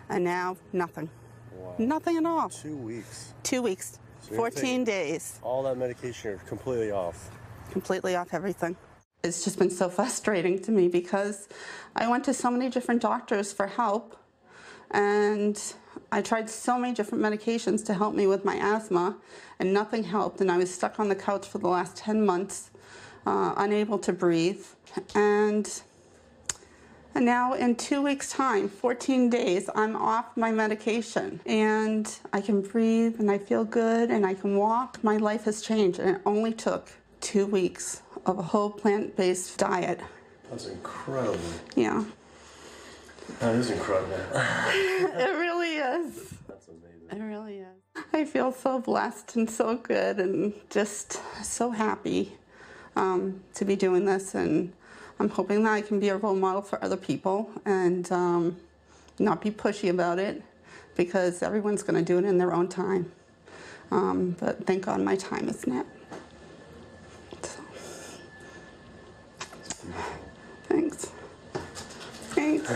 And now, nothing. Wow. Nothing at all. 2 weeks. 2 weeks, So 14 days. All that medication, you're completely off. Completely off everything. It's just been so frustrating to me because I went to so many different doctors for help, and I tried so many different medications to help me with my asthma, and nothing helped, and I was stuck on the couch for the last 10 months, unable to breathe. And now in 2 weeks' time, 14 days, I'm off my medication, and I can breathe, and I feel good, and I can walk. My life has changed, and it only took 2 weeks of a whole plant-based diet. That's incredible. Yeah. That is incredible. It really is. That's amazing. It really is. I feel so blessed and so good and just so happy to be doing this, and I'm hoping that I can be a role model for other people and not be pushy about it, because everyone's going to do it in their own time. But thank God my time is now. So. Thanks. Thanks.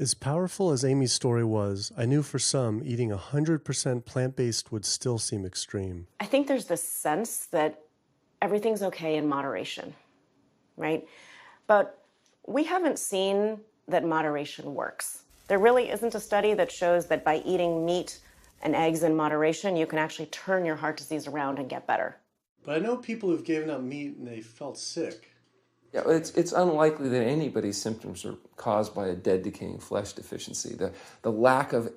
As powerful as Amy's story was, I knew for some, eating 100% plant-based would still seem extreme. I think there's this sense that everything's okay in moderation, right? But we haven't seen that moderation works. There really isn't a study that shows that by eating meat and eggs in moderation, you can actually turn your heart disease around and get better. But I know people who've given up meat and they felt sick. Yeah, it's unlikely that anybody's symptoms are caused by a dead, decaying flesh deficiency. The lack of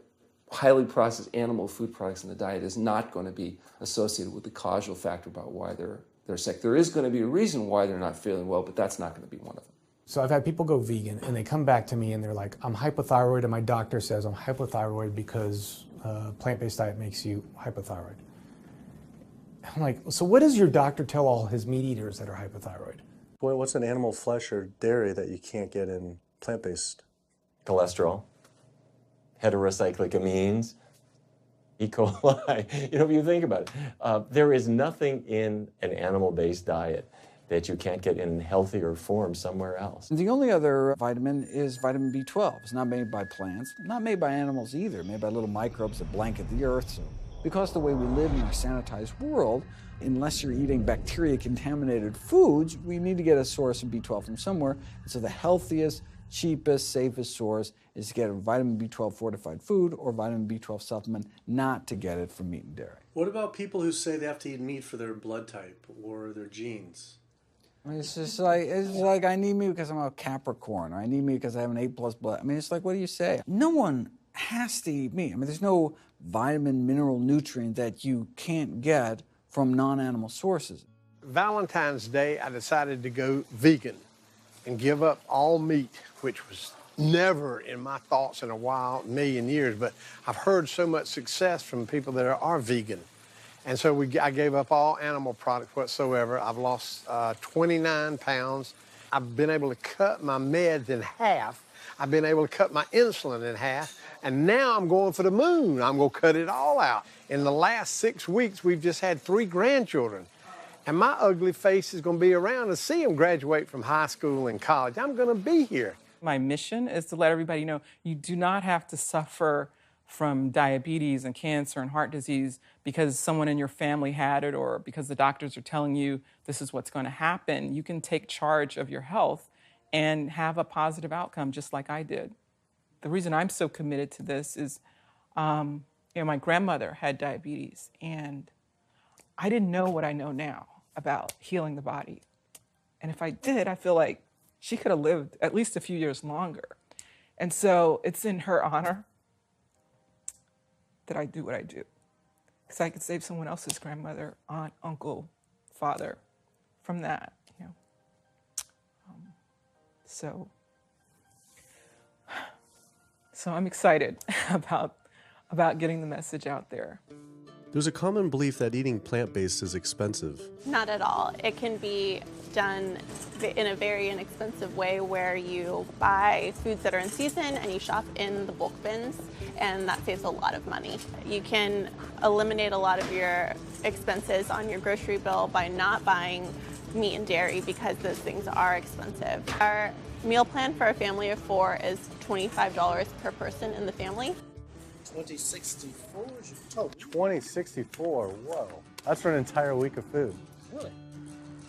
highly processed animal food products in the diet is not going to be associated with the causal factor about why they're sick. There is going to be a reason why they're not feeling well, but that's not going to be one of them. So I've had people go vegan, and they come back to me and they're like, I'm hypothyroid, and my doctor says I'm hypothyroid because plant-based diet makes you hypothyroid. I'm like, so what does your doctor tell all his meat eaters that are hypothyroid? What's an animal flesh or dairy that you can't get in plant-based? Cholesterol, heterocyclic amines, E. coli. You know, if you think about it, there is nothing in an animal-based diet that you can't get in healthier form somewhere else. The only other vitamin is vitamin B12. It's not made by plants, not made by animals either, made by little microbes that blanket the earth. So because the way we live in our sanitized world, unless you're eating bacteria-contaminated foods, we need to get a source of B12 from somewhere. So the healthiest, cheapest, safest source is to get a vitamin B12 fortified food or vitamin B12 supplement, not to get it from meat and dairy. What about people who say they have to eat meat for their blood type or their genes? I mean, it's like I need meat because I'm a Capricorn, or I need meat because I have an A+ blood. I mean, it's like, what do you say? No one has to eat meat. I mean, there's no vitamin, mineral, nutrient that you can't get from non-animal sources. Valentine's Day, I decided to go vegan and give up all meat, which was never in my thoughts in a million years, but I've heard so much success from people that are vegan. And so I gave up all animal products whatsoever. I've lost 29 pounds. I've been able to cut my meds in half. I've been able to cut my insulin in half. And now I'm going for the moon. I'm going to cut it all out. In the last 6 weeks, we've just had 3 grandchildren. And my ugly face is going to be around to see them graduate from high school and college. I'm going to be here. My mission is to let everybody know you do not have to suffer from diabetes and cancer and heart disease because someone in your family had it or because the doctors are telling you this is what's going to happen. You can take charge of your health and have a positive outcome just like I did. The reason I'm so committed to this is, my grandmother had diabetes, and I didn't know what I know now about healing the body. And if I did, I feel like she could have lived at least a few years longer. And so it's in her honor that I do what I do. Because I could save someone else's grandmother, aunt, uncle, father from that. So I'm excited about getting the message out there. There's a common belief that eating plant-based is expensive. Not at all. It can be done in a very inexpensive way where you buy foods that are in season and you shop in the bulk bins, and that saves a lot of money. You can eliminate a lot of your expenses on your grocery bill by not buying meat and dairy because those things are expensive. Our meal plan for a family of 4 is $25 per person in the family. 2064 is your total. 2064, whoa. That's for an entire week of food. Really?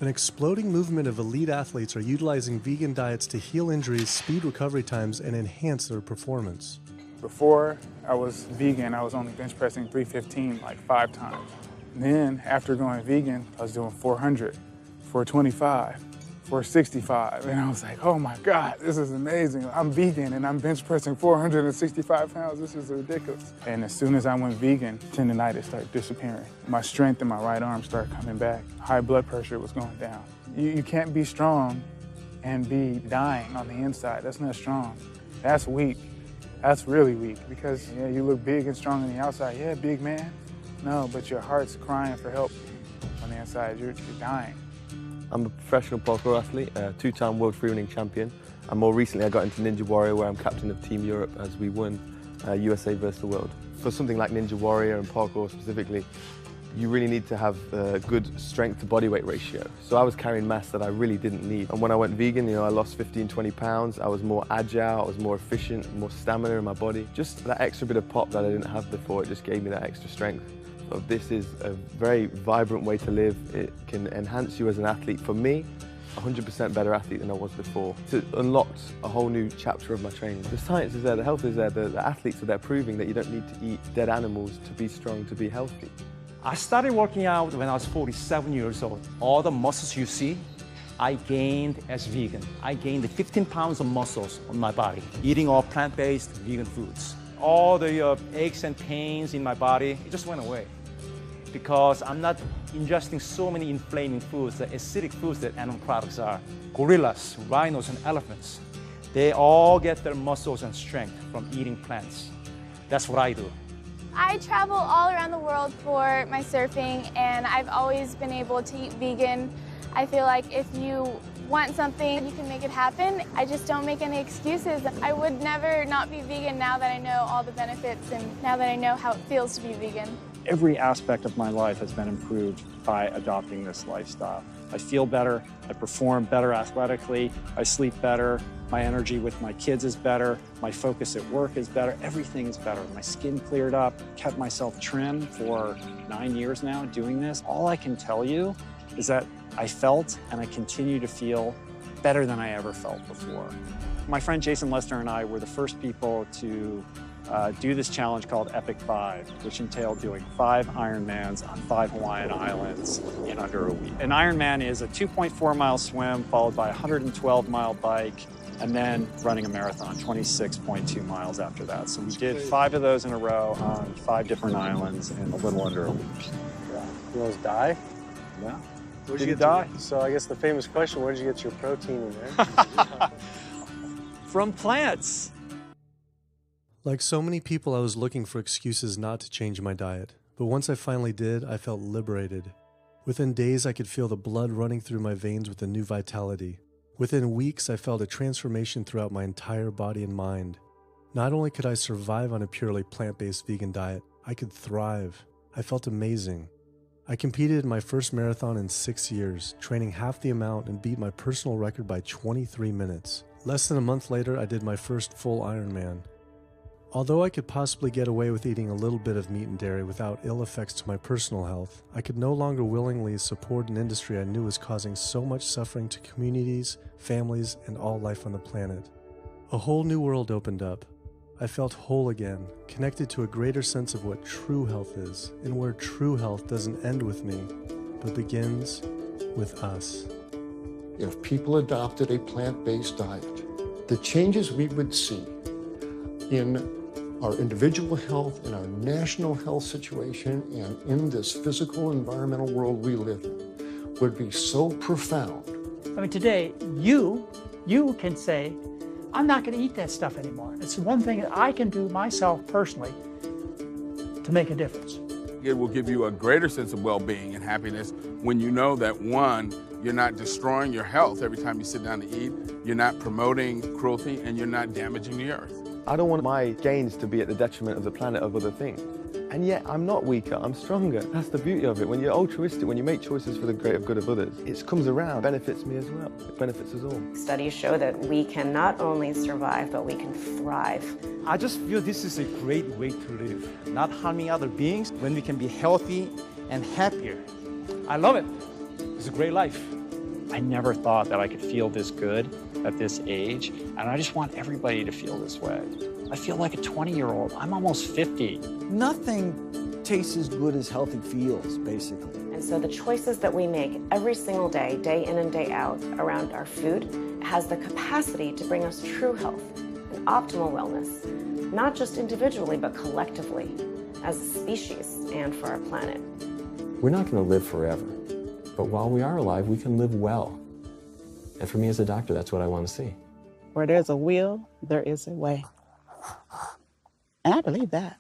An exploding movement of elite athletes are utilizing vegan diets to heal injuries, speed recovery times, and enhance their performance. Before I was vegan, I was only bench pressing 315 like 5 times. Then after going vegan, I was doing 400, 425, 465, and I was like, oh my God, this is amazing. I'm vegan and I'm bench pressing 465 pounds. This is ridiculous. And as soon as I went vegan, tendinitis started disappearing. My strength in my right arm started coming back. High blood pressure was going down. You can't be strong and be dying on the inside. That's not strong. That's weak. That's really weak because yeah, you look big and strong on the outside. Yeah, big man. No, but your heart's crying for help on the inside. You're dying. I'm a professional parkour athlete, a two-time world freerunning champion, and more recently I got into Ninja Warrior where I'm captain of Team Europe as we won USA versus the world. For something like Ninja Warrior and parkour specifically, you really need to have a good strength to body weight ratio. So I was carrying mass that I really didn't need. And when I went vegan, I lost 15, 20 pounds. I was more agile, I was more efficient, more stamina in my body. Just that extra bit of pop that I didn't have before, it just gave me that extra strength. So this is a very vibrant way to live. It can enhance you as an athlete. For me, 100% better athlete than I was before. It unlocked a whole new chapter of my training. The science is there, the health is there, the athletes are there proving that you don't need to eat dead animals to be strong, to be healthy. I started working out when I was 47 years old. All the muscles you see, I gained as vegan. I gained 15 pounds of muscles on my body, eating all plant-based vegan foods. All the aches and pains in my body, it just went away. Because I'm not ingesting so many inflaming foods, the acidic foods that animal products are. Gorillas, rhinos, and elephants, they all get their muscles and strength from eating plants. That's what I do. I travel all around the world for my surfing, and I've always been able to eat vegan. I feel like if you want something, you can make it happen. I just don't make any excuses. I would never not be vegan now that I know all the benefits and now that I know how it feels to be vegan. Every aspect of my life has been improved by adopting this lifestyle. I feel better, I perform better athletically, I sleep better, my energy with my kids is better, my focus at work is better, everything is better. My skin cleared up, kept myself trim for 9 years now doing this. All I can tell you is that I felt and I continue to feel better than I ever felt before. My friend Jason Lester and I were the first people to do this challenge called Epic 5, which entailed doing 5 Ironmans on 5 Hawaiian islands in under a week. An Ironman is a 2.4-mile swim followed by a 112-mile bike and then running a marathon, 26.2 miles after that. So we did 5 of those in a row on 5 different islands in a little under a week. Yeah. You almost die? Yeah. Didn't die. So I guess the famous question, where did you get your protein in there? From plants. Like so many people, I was looking for excuses not to change my diet. But once I finally did, I felt liberated. Within days, I could feel the blood running through my veins with a new vitality. Within weeks, I felt a transformation throughout my entire body and mind. Not only could I survive on a purely plant-based vegan diet, I could thrive. I felt amazing. I competed in my first marathon in 6 years, training half the amount and beat my personal record by 23 minutes. Less than a month later, I did my first full Ironman. Although I could possibly get away with eating a little bit of meat and dairy without ill effects to my personal health, I could no longer willingly support an industry I knew was causing so much suffering to communities, families, and all life on the planet. A whole new world opened up. I felt whole again, connected to a greater sense of what true health is, and where true health doesn't end with me, but begins with us. If people adopted a plant-based diet, the changes we would see in our individual health, in our national health situation, and in this physical environmental world we live in would be so profound. I mean, today, you can say, I'm not going to eat that stuff anymore. It's one thing that I can do myself personally to make a difference. It will give you a greater sense of well-being and happiness when you know that, one, you're not destroying your health every time you sit down to eat, you're not promoting cruelty, and you're not damaging the earth. I don't want my gains to be at the detriment of the planet of other things. And yet I'm not weaker, I'm stronger. That's the beauty of it. When you're altruistic, when you make choices for the greater good of others, it comes around, benefits me as well. It benefits us all. Studies show that we can not only survive, but we can thrive. I just feel this is a great way to live, not harming other beings when we can be healthy and happier. I love it. It's a great life. I never thought that I could feel this good at this age, and I just want everybody to feel this way. I feel like a 20-year-old. I'm almost 50. Nothing tastes as good as healthy feels, basically. And so the choices that we make every single day, day in and day out, around our food, has the capacity to bring us true health and optimal wellness, not just individually, but collectively, as a species and for our planet. We're not going to live forever, but while we are alive, we can live well. And for me as a doctor, that's what I want to see. Where there's a will, there is a way. And I believe that.